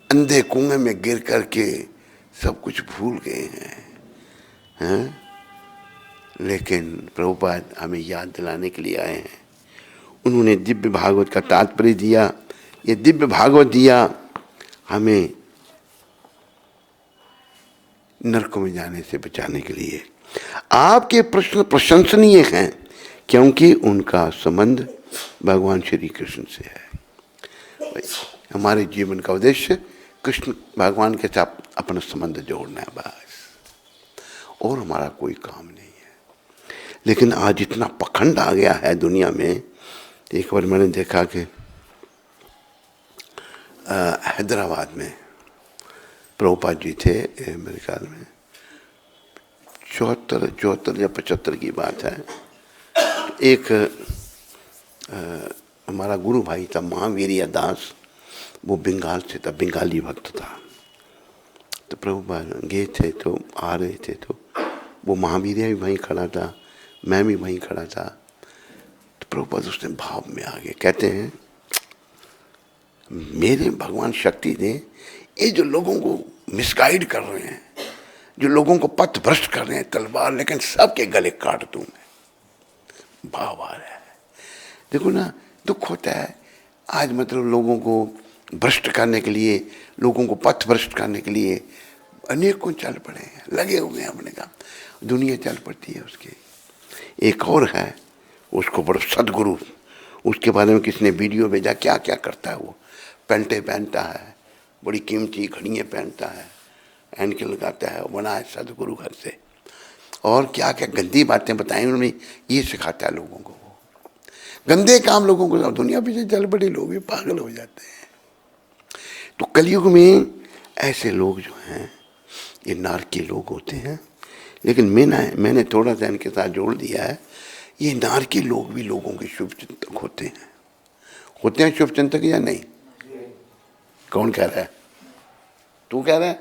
अंधे कुएं में गिर करके सब कुछ भूल गए हैं। लेकिन प्रभुपाद हमें याद दिलाने के लिए आए हैं। उन्होंने दिव्य भागवत का तात्पर्य दिया। ये दिव्य भागवत दिया हमें नरक में जाने से बचाने के लिए। आपके प्रश्न प्रशंसनीय हैं क्योंकि उनका संबंध भगवान श्री कृष्ण से है। हमारे जीवन का उद्देश्य कृष्ण भगवान के साथ अपना संबंध जोड़ना है बस, और हमारा कोई काम नहीं है। लेकिन आज इतना पखंड आ गया है दुनिया में। एक बार मैंने देखा कि हैदराबाद में प्रभुपाद जी थे, मेरे ख्याल में 74 या 75 की बात है। एक हमारा गुरु भाई था महावीर दास, वो बंगाल से था, बंगाली भक्त था। तो प्रभुपाद गए थे, तो आ रहे थे, तो वो महावीर भी वहीं खड़ा था, मैं भी वहीं खड़ा था। तो प्रभुपाद उसने भाव में आ गए, कहते हैं मेरे भगवान शक्ति दे, ये जो लोगों को मिसगाइड कर रहे हैं, जो लोगों को पथ भ्रष्ट कर रहे हैं, तलवार लेकिन सबके गले काट दूं मैं। भाव आ रहा है, देखो ना, दुख होता है। आज मतलब लोगों को भ्रष्ट करने के लिए, लोगों को पथ भ्रष्ट करने के लिए अनेकों चल पड़े हैं, लगे हुए हैं अपने काम, दुनिया चल पड़ती है उसकी। एक और है, उसको बड़ा सदगुरु, उसके बारे में किसी ने वीडियो भेजा, क्या क्या करता है वो। पैंटें पहनता है, बड़ी कीमती घड़ियाँ पहनता है, एनके लगाता है, बना है सदगुरु घर से। और क्या क्या गंदी बातें बताई उन्होंने, ये सिखाता है लोगों को। गंदे काम लोगों को, दुनिया पीछे चल पड़ी, लोग भी पागल हो जाते हैं। तो कलयुग में ऐसे लोग जो हैं ये नारकी लोग होते हैं। लेकिन मैंने थोड़ा सा इनके साथ जोड़ दिया है, ये नारकी लोग भी लोगों के शुभ चिंतक होते हैं शुभ चिंतक या नहीं? कौन कह रहा है? तू कह रहा है?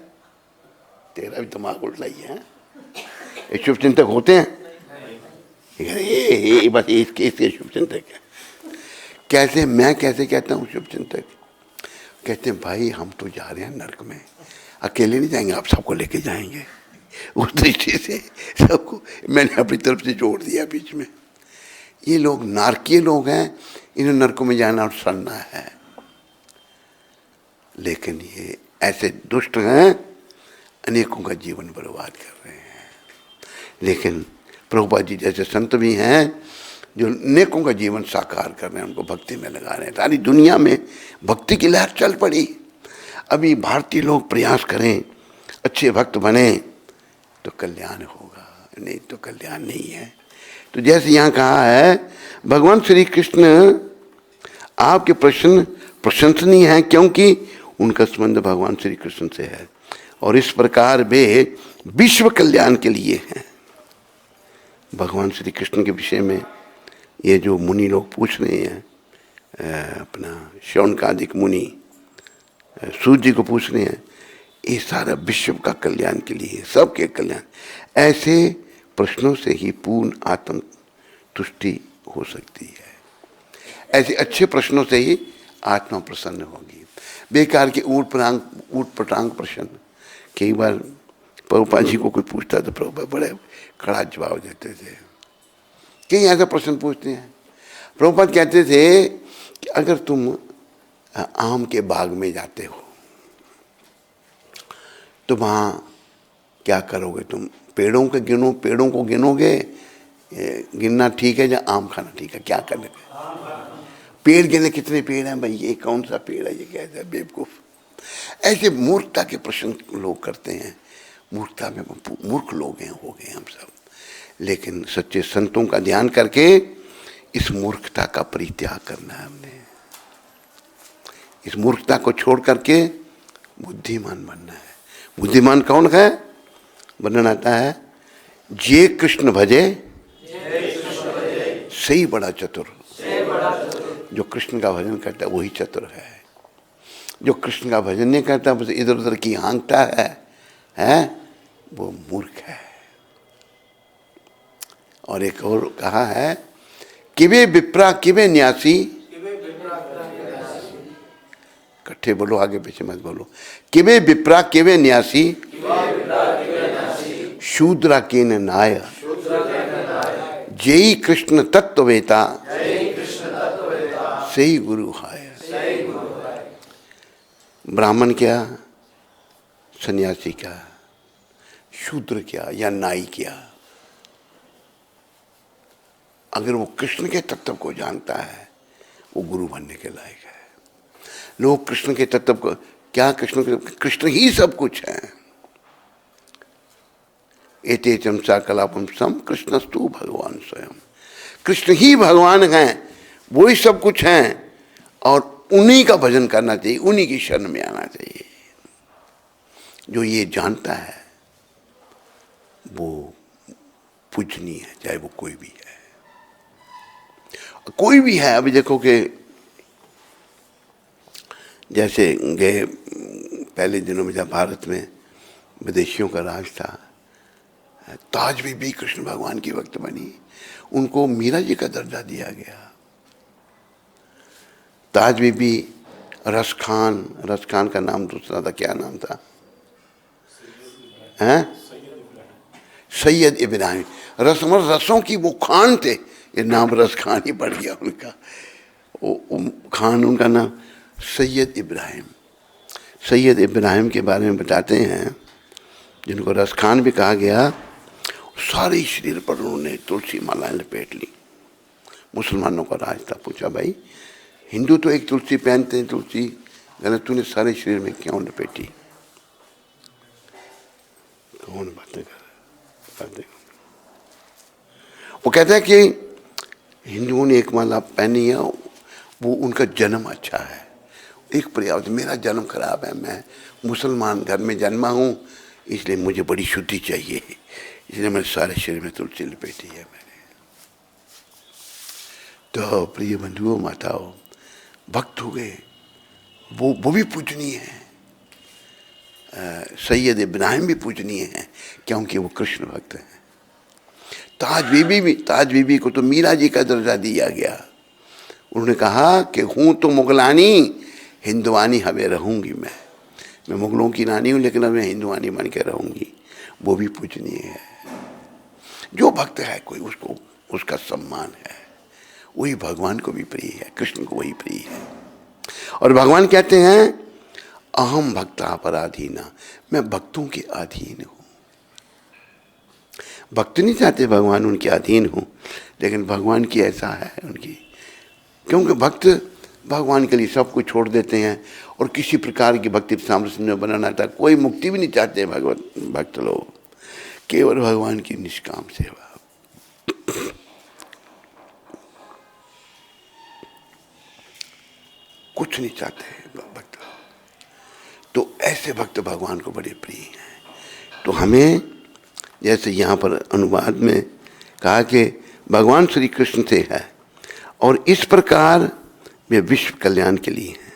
तेरा भी दिमाग उल्टा ही है। ये शुभ चिंतक होते हैं? ये बस इसके शुभ चिंतक है। कैसे, मैं कैसे कहता हूँ शुभ चिंतक? कहते हैं भाई हम तो जा रहे हैं नरक में, अकेले नहीं जाएंगे, आप सबको लेके जाएंगे। उस दृष्टि से सबको मैंने अपनी तरफ से जोड़ दिया बीच में। ये लोग नारकीय लोग हैं, इन्हें नरकों में जाना और सड़ना है। लेकिन ये ऐसे दुष्ट हैं, अनेकों का जीवन बर्बाद कर रहे हैं। लेकिन प्रभुपाद जी जैसे संत भी हैं जो नेकों का जीवन साकार कर रहे हैं, उनको भक्ति में लगा रहे हैं। सारी दुनिया में भक्ति की लहर चल पड़ी। अभी भारतीय लोग प्रयास करें, अच्छे भक्त बने तो कल्याण होगा, नहीं तो कल्याण नहीं है। तो जैसे यहाँ कहा है, भगवान श्री कृष्ण आपके प्रश्न प्रशंसनीय हैं क्योंकि उनका संबंध भगवान श्री कृष्ण से है, और इस प्रकार वे विश्व कल्याण के लिए हैं। भगवान श्री कृष्ण के विषय में ये जो मुनि लोग पूछ रहे हैं, अपना शौनकादिक मुनि, सूर्य जी को पूछ रहे हैं, ये सारा विश्व का कल्याण के लिए, सबके कल्याण। ऐसे प्रश्नों से ही पूर्ण आत्म तुष्टि हो सकती है। ऐसे अच्छे प्रश्नों से ही आत्मा प्रसन्न होगी। बेकार के ऊट पटांग प्रश्न, कई बार प्रभुपाद जी को कोई पूछता तो प्रभुपाद बड़े कड़ा जवाब देते थे। कई ऐसे प्रश्न पूछते हैं, प्रभुपाद कहते थे कि अगर तुम आम के बाग में जाते हो तो वहाँ क्या करोगे? तुम पेड़ों को गिनोगे, गिनना ठीक है या आम खाना ठीक है? क्या करने का? पेड़ गिने, कितने पेड़ हैं भाई, ये कौन सा पेड़ है, ये कहता है बेवकूफ। ऐसे मूर्खता के प्रश्न लोग करते हैं। मूर्खता में मूर्ख लोग हैं, हो गए हम सब। लेकिन सच्चे संतों का ध्यान करके इस मूर्खता का परित्याग करना है हमने। इस मूर्खता को छोड़ करके बुद्धिमान बनना है। बुद्धिमान कौन है? बनना आता है, जे कृष्ण भजे सही बड़ा चतुर। जो कृष्ण का भजन करता है वही चतुर है। जो कृष्ण का भजन नहीं करता, बस इधर उधर की हाँकता है वो मूर्ख है। और एक और कहा है, किवे विप्रा किवे न्यासी, इकट्ठे बोलो, आगे पीछे मत बोलो। किवे विप्रा किवे न्यासी, शूद्रा के नाय, जय कृष्ण तत्ववेता, सही गुरु हाय। ब्राह्मण क्या, सन्यासी क्या, शूद्र क्या या नाई क्या, अगर वो कृष्ण के तत्व को जानता है वो गुरु बनने के लायक है। लोग कृष्ण के तत्व को क्या, कृष्ण ही सब कुछ है। एते चमसा कलापम सम कृष्णस्तु भगवान स्वयं। कृष्ण ही भगवान हैं, वो ही सब कुछ हैं। और उन्हीं का भजन करना चाहिए, उन्हीं की शरण में आना चाहिए। जो ये जानता है वो पूजनीय है, चाहे वो कोई भी है। कोई भी है। अभी देखो कि जैसे गए पहले दिनों में जब भारत में विदेशियों का राज था, ताज बीबी कृष्ण भगवान की भक्त बनी, उनको मीरा जी का दर्जा दिया गया। ताज बीबी, रस खान का नाम दूसरा था, क्या नाम था? सैयद इब्राहिम। रसों की वो खान थे, ये नाम रस खान ही पड़ गया उनका। खान उनका नाम सैयद इब्राहिम। सैयद इब्राहिम के बारे में बताते हैं, जिनको रस खान भी कहा गया। सारे शरीर पर उन्होंने तुलसी मालाएं लपेट ली। मुसलमानों का राज था। पूछा भाई, हिंदू तो एक तुलसी पहनते हैं, तुलसी गलत, तूने सारे शरीर में क्यों लपेटी? कौन बातें कर? वो कहता है कि हिंदुओं ने एक माला पहनी है, वो उनका जन्म अच्छा है। एक पर्याप्त, मेरा जन्म खराब है, मैं मुसलमान घर में जन्मा हूँ, इसलिए मुझे बड़ी शुद्धि चाहिए, इसलिए मैंने सारे शरीर में तुलसी लपेटी है मैंने। तो प्रिय बंधुओं माताओं, भक्त हो गए, वो भी पूजनीय है। सैयद इब्राहिम भी पूजनीय है, क्योंकि वो कृष्ण भक्त हैं। ताज बीबी को तो मीरा जी का दर्जा दिया गया। उन्होंने कहा कि हूँ तो मुगलानी, हिंदुआनी हमें रहूँगी। मैं मुगलों की रानी हूँ, लेकिन अब मैं हिंदुआनी बन के रहूँगी। वो भी पूजनीय है। जो भक्त है कोई, उसको उसका सम्मान है। वही भगवान को भी प्रिय है, कृष्ण को वही प्रिय है। और भगवान कहते हैं, अहम भक्ता पराधीना, मैं भक्तों के अधीन हूँ। भक्त नहीं चाहते भगवान उनके अधीन हो, लेकिन भगवान की ऐसा है उनकी, क्योंकि भक्त भगवान के लिए सब कुछ छोड़ देते हैं और किसी प्रकार की भक्ति सामरस्य में बनाना था। कोई मुक्ति भी नहीं चाहते भक्त लोग, केवल भगवान की निष्काम सेवा। कुछ नहीं चाहते भक्त। तो ऐसे भक्त भगवान को बड़े प्रिय हैं। तो हमें, जैसे यहाँ पर अनुवाद में कहा कि भगवान श्री कृष्ण से है और इस प्रकार वे विश्व कल्याण के लिए हैं।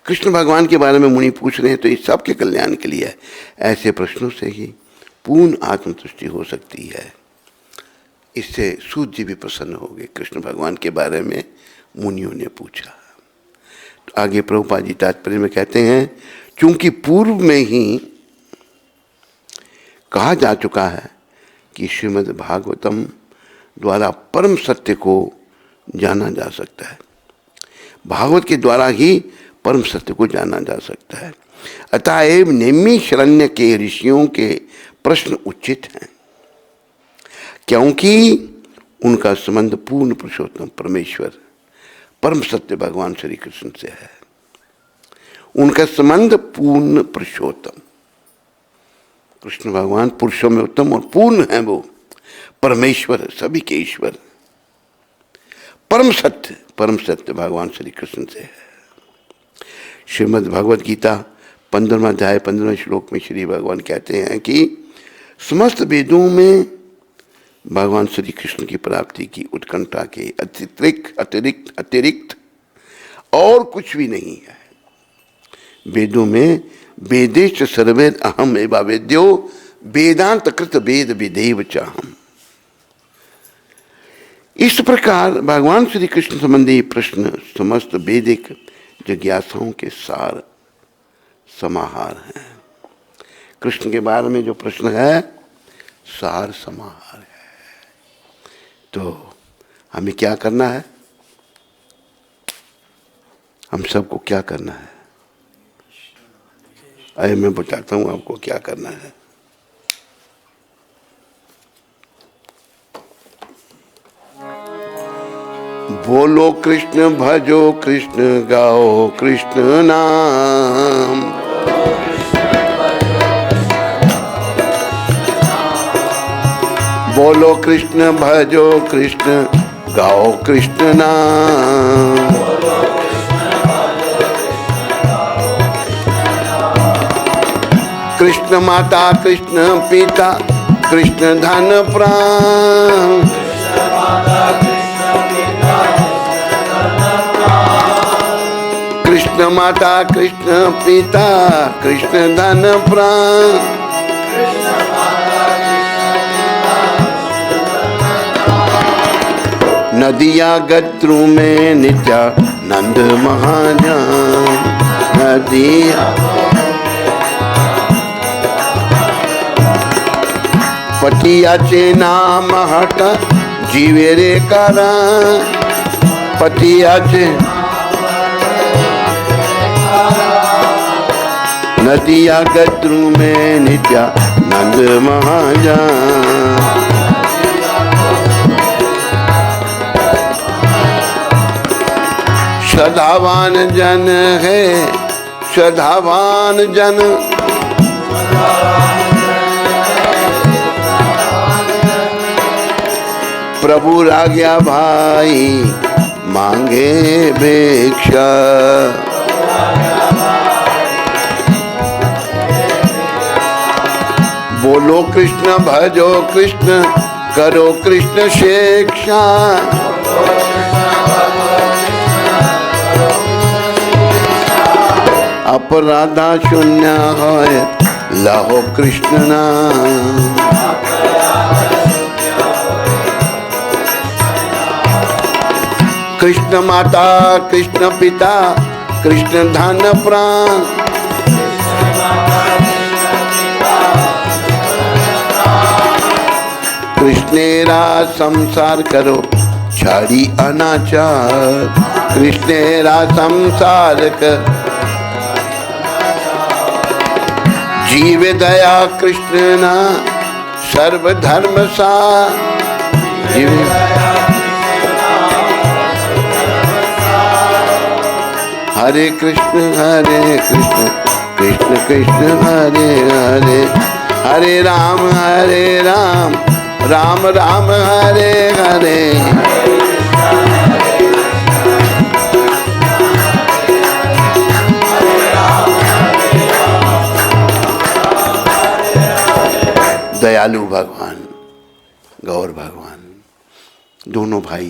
कृष्ण भगवान के बारे में मुनि पूछ रहे हैं तो ये सबके कल्याण के लिए है। ऐसे प्रश्नों से ही पूर्ण आत्मतुष्टि हो सकती है। इससे सूत जी भी प्रसन्न हो गए। कृष्ण भगवान के बारे में मुनियों ने पूछा। तो आगे प्रभुपाद जी तात्पर्य में कहते हैं, चूंकि पूर्व में ही कहा जा चुका है कि श्रीमद् भागवतम द्वारा परम सत्य को जाना जा सकता है, भागवत के द्वारा ही परम सत्य को जाना जा सकता है, अतएव नैमिषारण्य के ऋषियों के प्रश्न उचित हैं, क्योंकि उनका संबंध पूर्ण पुरुषोत्तम परमेश्वर परम सत्य भगवान श्री कृष्ण से है। उनका संबंध पूर्ण पुरुषोत्तम, कृष्ण भगवान पुरुषों में उत्तम और पूर्ण है, वो परमेश्वर सभी के ईश्वर परम सत्य भगवान श्री कृष्ण से है। श्रीमद् भगवद गीता 15वां अध्याय 15वें श्लोक में श्री भगवान कहते हैं कि समस्त वेदों में भगवान श्री कृष्ण की प्राप्ति की उत्कंठा के अतिरिक्त और कुछ भी नहीं है। वेदों में वेदेश सर्वेद अहम एवं वेद्यो वेदांत कृत वेद विदेव चाहम। इस प्रकार भगवान श्री कृष्ण संबंधी प्रश्न समस्त वैदिक जिज्ञासाओं के सार समाहार हैं। कृष्ण के बारे में जो प्रश्न है सार समाहार है। तो हमें क्या करना है? हम सबको क्या करना है? अरे मैं बताता हूं आपको क्या करना है। बोलो कृष्ण भजो कृष्ण गाओ कृष्ण नाम, बोलो कृष्ण भजो कृष्ण गाओ कृष्ण नाम, कृष्ण माता कृष्ण पिता कृष्ण धन प्राण, कृष्ण माता कृष्ण पिता कृष्ण धन प्राण, नदिया गत्रु में नित्यानंद महाजान, नदिया पतियाचे नाम हट जीवे रे करा, पतियाचे नदिया गत्रु में नित्यानंद महाजान, श्रद्धावान जन है श्रद्धावान जन, प्रभु राग्या भाई मांगे भिक्षा, बोलो कृष्ण भजो कृष्ण करो कृष्ण शिक्षा, अपराधा शून्य है लहो कृष्ण नाम, कृष्ण माता कृष्ण पिता कृष्ण धन प्राण, कृष्णेरा संसार करो छाड़ी अनाचार, कृष्णेरा संसार कर जीव दया कृष्ण ना सर्व धर्म सार, जीव हरे कृष्ण कृष्ण कृष्ण हरे हरे, हरे राम राम राम हरे हरे, दयालु भगवान गौर भगवान दोनों भाई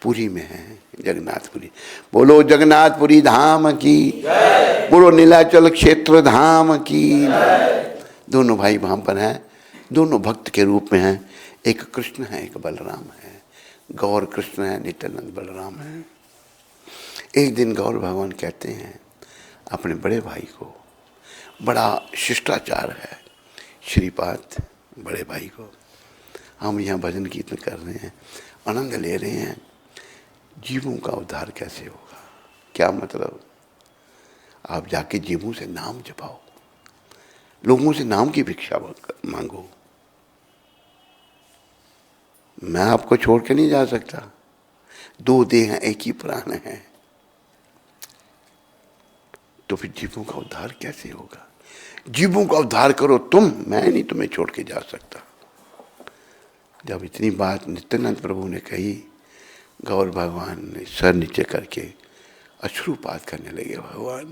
पुरी में है, जगन्नाथपुरी। बोलो जगन्नाथपुरी धाम की, बोलो नीलाचल क्षेत्र धाम की। दोनों भाई वहाँ पर हैं, दोनों भक्त के रूप में हैं। एक कृष्ण है, एक बलराम है। गौर कृष्ण है, नित्यानंद बलराम है। एक दिन गौर भगवान कहते हैं अपने बड़े भाई को, बड़ा शिष्टाचार है श्रीपाद बड़े भाई को, हम यहाँ भजन कीर्तन कर रहे हैं, आनंद ले रहे हैं, जीवों का उद्धार कैसे होगा? क्या मतलब? आप जाके जीवों से नाम जपाओ, लोगों से नाम की भिक्षा मांगो। मैं आपको छोड़ के नहीं जा सकता, दो देह हैं, एक ही प्राण है, तो फिर जीवों का उद्धार कैसे होगा? जीवों का उद्धार करो तुम, मैं नहीं तुम्हें छोड़ के जा सकता। जब इतनी बात नित्यानंद प्रभु ने कही, गौर भगवान ने सर नीचे करके अश्रुपात करने लगे। भगवान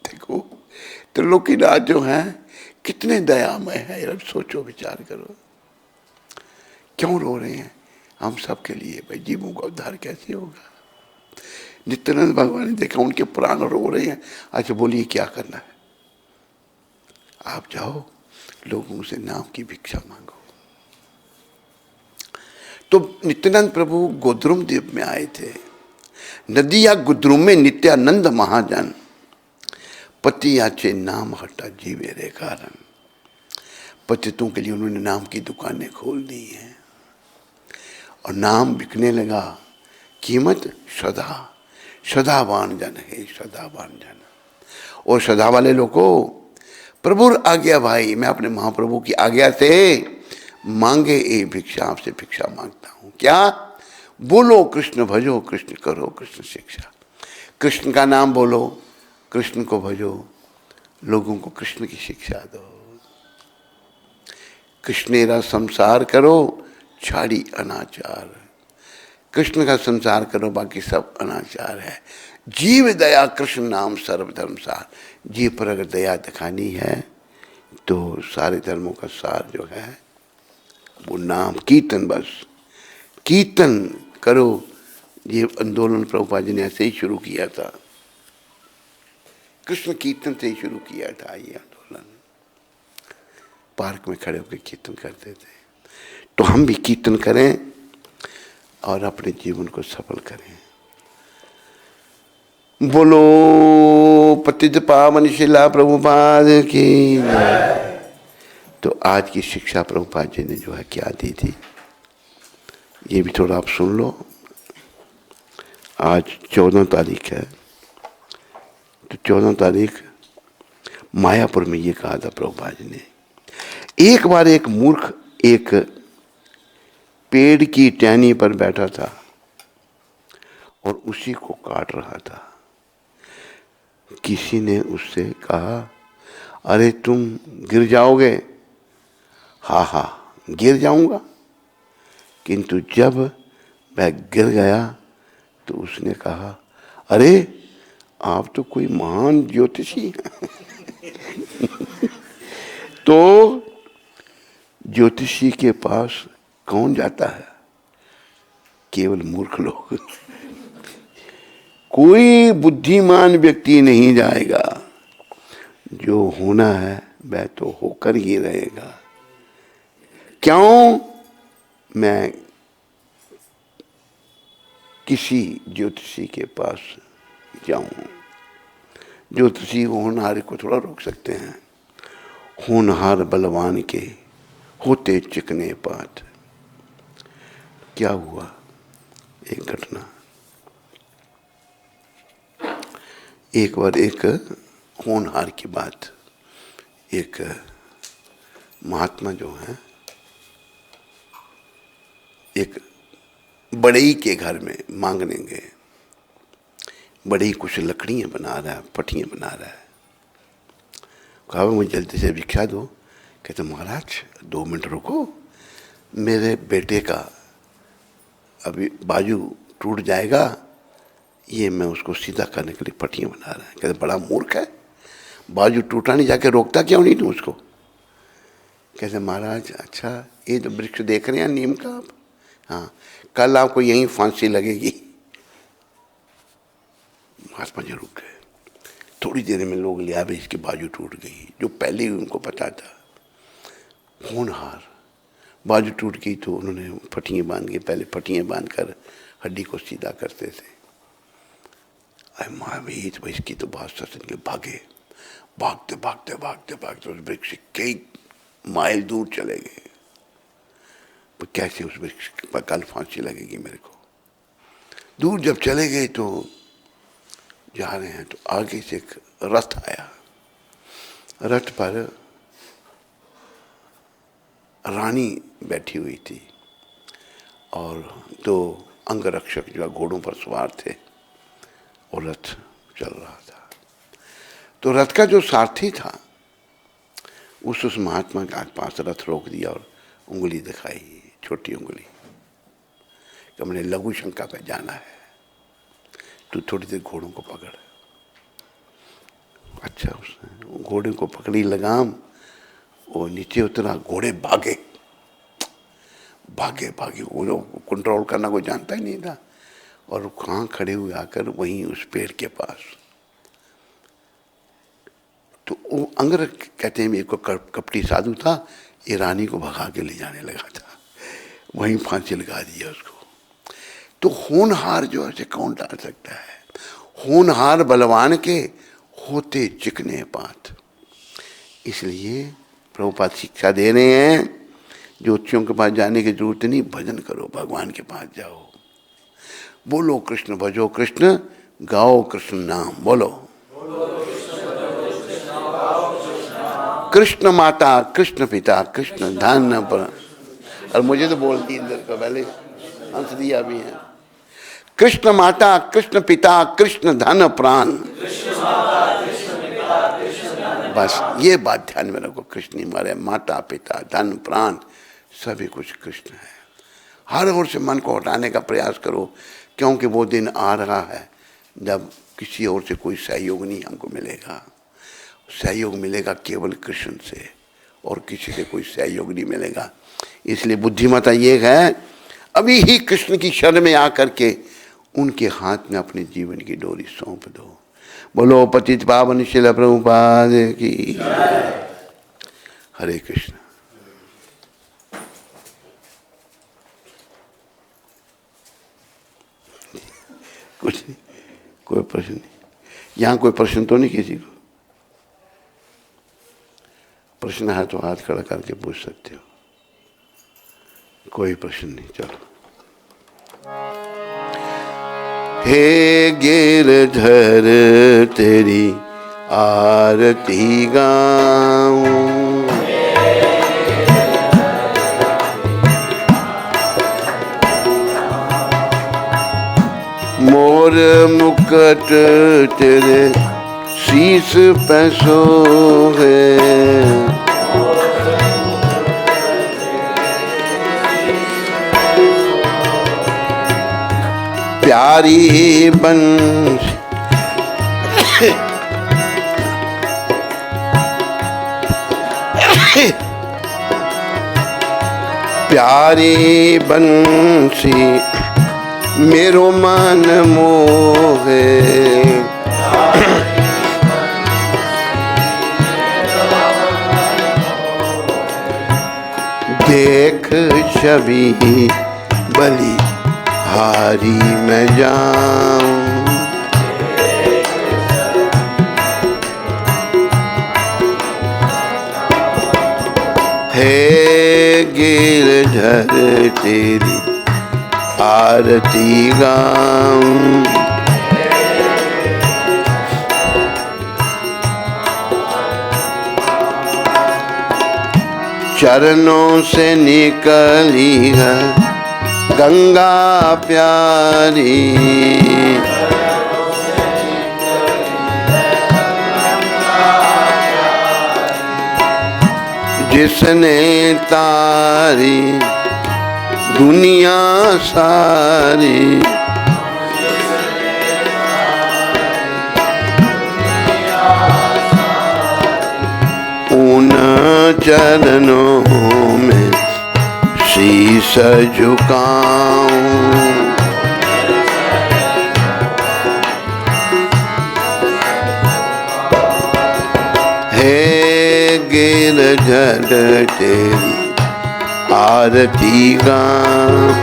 देखो, त्रिलोकीनाथ जो हैं कितने दयामय है, अब सोचो विचार करो, क्यों रो रहे हैं हम सब के लिए? भाई जीवों का उद्धार कैसे होगा? नित्यानंद भगवान ने देखा उनके प्राण रो रहे हैं। अच्छा बोलिए क्या करना है? आप जाओ लोगों से नाम की भिक्षा मांगो। तो नित्यानंद प्रभु गोद्रुम द्वीप में आए थे। नदिया गुद्रुम में नित्यानंद महाजन, पति आचे नाम हटा जीवे रे कारण। पतितों के लिए उन्होंने नाम की दुकानें खोल दी हैं और नाम बिकने लगा। कीमत सदा, सदावान जन है, सदावान जन। और सदा वाले लोगों, प्रभु आज्ञा भाई, मैं अपने महाप्रभु की आज्ञा से मांगे ए भिक्षा, आपसे भिक्षा मांगता हूं। क्या? बोलो कृष्ण भजो, कृष्ण करो कृष्ण शिक्षा। कृष्ण का नाम बोलो, कृष्ण को भजो, लोगों को कृष्ण की शिक्षा दो। कृष्णेरा संसार करो, छाड़ी अनाचार। कृष्ण का संसार करो, बाकी सब अनाचार है। जीव दया कृष्ण नाम सर्वधर्म सार। जीव पर अगर दया दिखानी है तो सारे धर्मों का सार जो है वो नाम कीर्तन, बस कीर्तन करो। ये आंदोलन प्रभुपाद जी ने ऐसे ही शुरू किया था, कृष्ण कीर्तन से ही शुरू किया था ये आंदोलन। पार्क में खड़े होकर कीर्तन करते थे। तो हम भी कीर्तन करें और अपने जीवन को सफल करें। बोलो पतित पावन शिला प्रभुपाद की। तो आज की शिक्षा प्रभुपाद जी ने जो है क्या दी थी, ये भी थोड़ा आप सुन लो। आज 14 तारीख है, तो 14 तारीख मायापुर में ये कहा था प्रभुपाद जी ने, एक बार एक मूर्ख एक पेड़ की टहनी पर बैठा था और उसी को काट रहा था। किसी ने उससे कहा, अरे तुम गिर जाओगे। हाँ हाँ गिर जाऊंगा। किंतु जब वह गिर गया तो उसने कहा, अरे आप तो कोई महान ज्योतिषी हैं। तो ज्योतिषी के पास कौन जाता है? केवल मूर्ख लोग। कोई बुद्धिमान व्यक्ति नहीं जाएगा। जो होना है वह तो होकर ही रहेगा। क्यों मैं किसी ज्योतिषी के पास जाऊं? ज्योतिषी होनहार को थोड़ा रोक सकते हैं। होनहार बलवान के होते चिकने पात। क्या हुआ? एक घटना, एक बार एक होनहार की बात, एक महात्मा जो है एक बड़ई के घर में मांगने गए। बड़ई कुछ लकड़ियाँ बना रहा है, पट्टियाँ बना रहा है। कहा मुझे जल्दी से भिक्षा दो। कहते महाराज 2 मिनट रुको, मेरे बेटे का अभी बाजू टूट जाएगा, ये मैं उसको सीधा करने के लिए पट्टियाँ बना रहा है। कहते बड़ा मूर्ख है, बाजू टूटा नहीं, जाके रोकता क्यों नहीं तू उसको? कहते महाराज अच्छा ये तो वृक्ष देख रहे हैं नीम का आप, हाँ, कल आपको यहीं फांसी लगेगी। महात्मा जी रुक गए। थोड़ी देर में लोग ले आए, इसकी बाजू टूट गई, जो पहले ही उनको पता था। होनहार, बाजू टूट गई तो उन्होंने फटियाँ बांध के, पहले फटियाँ बांध कर हड्डी को सीधा करते थे। अरे महावीर भाई, इसकी तो बात सच के भागे, भागते भागते भागते भागते उस वृक्ष से कई माइल दूर चले गए। तो कैसे उस वृक्ष पर कल फांसी लगेगी मेरे को। दूर जब चले गए तो जा रहे हैं तो आगे से एक रथ आया। रथ पर रानी बैठी हुई थी और दो अंगरक्षक जो घोड़ों पर सवार थे, और रथ चल रहा था। तो रथ का जो सारथी था उस महात्मा के पास रथ रोक दिया और उंगली दिखाई, छोटी उंगली, कि हमने लघु शंका पे जाना है, तू थोड़ी देर घोड़ों को पकड़। अच्छा, उसने घोड़े को पकड़ी लगाम, वो नीचे उतरा, घोड़े भागे भागे भागे, वो कंट्रोल करना कोई जानता ही नहीं था। और कहाँ खड़े हुए आकर वहीं उस पेड़ के पास। तो वो अंगर कहते हैं एक कपटी साधु था, ये रानी को भगा के ले जाने लगा था, वहीं फांसी लगा दिया उसको। तो होनहार जो है कौन डाल सकता है। होनहार बलवान के होते चिकने पात। इसलिए प्रभुपाद शिक्षा दे रहे हैं, ज्योतिषियों के पास जाने की जरूरत नहीं, भजन करो, भगवान के पास जाओ, बोलो कृष्ण भजो कृष्ण, गाओ कृष्ण नाम। बोलो कृष्ण माता, कृष्ण पिता, कृष्ण धन पर। और मुझे तो बोलती इंद्र का पहले हंस दिया भी है। कृष्ण माता, कृष्ण पिता, कृष्ण धन प्राण। बस ये बात ध्यान में रखो, कृष्ण ही हमारे माता पिता धन प्राण सभी कुछ कृष्ण है। हर ओर से मन को हटाने का प्रयास करो, क्योंकि वो दिन आ रहा है जब किसी और से कोई सहयोग नहीं हमको मिलेगा। सहयोग मिलेगा केवल कृष्ण से, और किसी से कोई सहयोग नहीं मिलेगा। इसलिए बुद्धिमता ये है, अभी ही कृष्ण की शरण में आकर के उनके हाथ में अपने जीवन की डोरी सौंप दो। बोलो पतित पावन शिल प्रभुपाद की। हरे कृष्ण। कुछ नहीं, कोई प्रश्न नहीं। यहाँ कोई प्रश्न तो नहीं किसी को? प्रश्न है तो हाथ खड़ा करके पूछ सकते हो। कोई प्रश्न नहीं, चलो। हे गिरधर तेरी आरती गाऊं, मोर मुकुट तेरे शीस पे सोहे, प्यारी बंसी प्यारी बंसी मेरो मन मोहे, देख छवि बलि हारी मैं जाऊं, हे गिरधर तेरी आरती गाऊं, चरणों से निकली है गंगा प्यारी, जिसने तारी दुनिया सारी, उन चरणों में शीश झुकाऊं। हे गिरधर तेरी आरती गाऊं।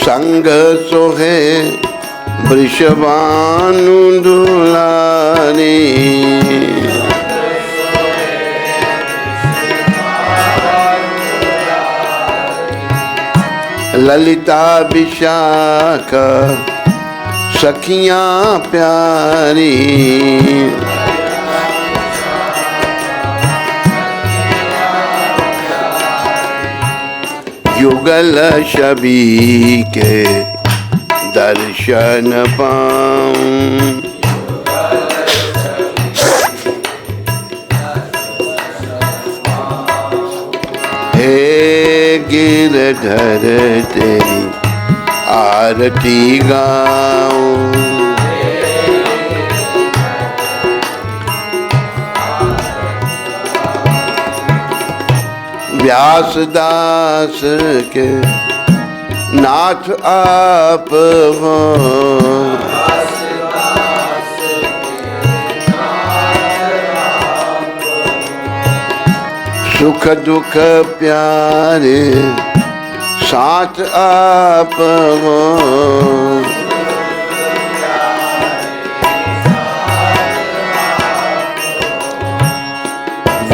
संग सोहे वृषभानु दुलारी। ललिता विशाखा सखियां प्यारी। युगल छवि के दर्शन पाऊं। हे गिरधर तेरी आरती गाऊं। व्यासदास के नाथ आप हो। सुख दुख प्यारे साथ आप हो।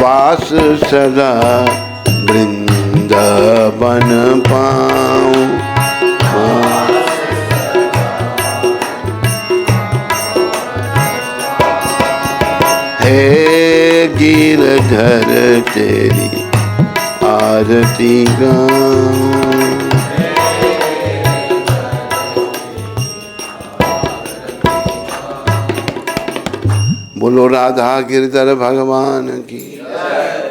वास सदा वृंदावन पाऊं। हे गिरधर तेरी आरती गाऊं। बोलो राधा गिरधर भगवान की।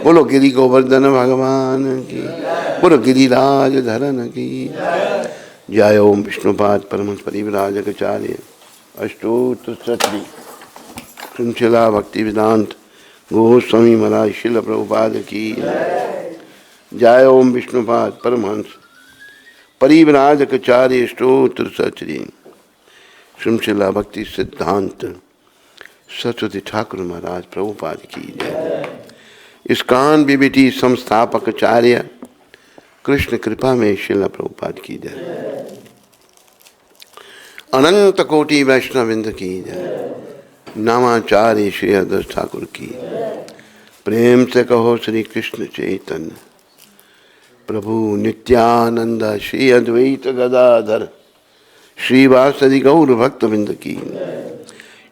बोलो गिरि गोवर्धन भगवान की। बोलो गिरिराज धरन की। जय ओम विष्णुपाद परमहंस परिव्राजकाचार्य अष्टोत्तर शतरी श्रृंखला भक्ति वेदांत गोस्वामी महाराज श्रील प्रभुपाद की। जय ओम विष्णुपाद परमहंस परिव्राजकाचार्य अष्टोत्तर शतरी श्रृंखला भक्ति सिद्धांत सरस्वती ठाकुर महाराज प्रभुपाद की जय। इस्कॉन बीबीटी संस्थापक आचार्य कृष्ण कृपा में श्रील प्रभुपाद की जय। अनंत कोटि वैष्णववृंद की जय। नामाचार्य श्री हरदास ठाकुर की। प्रेम से कहो श्री कृष्ण चैतन्य प्रभु नित्यानंद श्री अद्वैत गदाधर श्रीवासदि गौर भक्तवृंद की।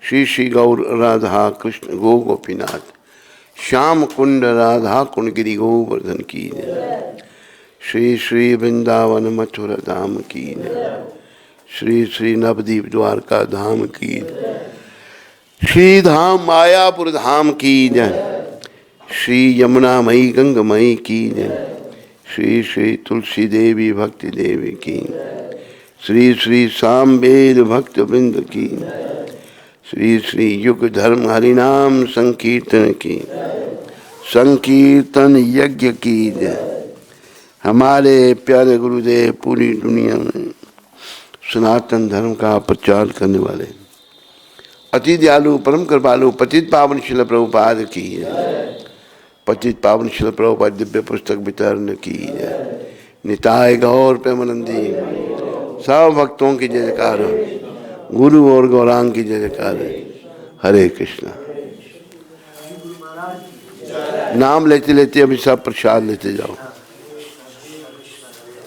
श्री श्री गौर राधा कृष्ण गो गोपीनाथ श्याम कुंड राधा कुंड गिरि गोवर्धन की। श्री श्री वृंदावन मथुरा धाम की। श्री श्री नवदीप द्वारका धाम की। श्री धाम मायापुर धाम की जय। श्री यमुना मई गंगमयी की जय। श्री श्री तुलसी देवी भक्ति देवी की। श्री श्री सामवेद भक्त वृंद की। श्री श्री युग धर्म हरिनाम संकीर्तन की। संकीर्तन यज्ञ की जय। हमारे प्यारे गुरुदेव पूरी दुनिया में सनातन धर्म का प्रचार करने वाले अति दयालु परम कृपालु पतित पावन श्रील प्रभुपाद की जय। पतित पावन श्रील प्रभुपाद दिव्य पुस्तक वितरण की जय। निताय गौर प्रेमानंदी सब भक्तों की जयकार। गुरु और गौरांग की जयकार। हरे कृष्णा। नाम लेते लेते अभी सब प्रसाद लेते जाओ।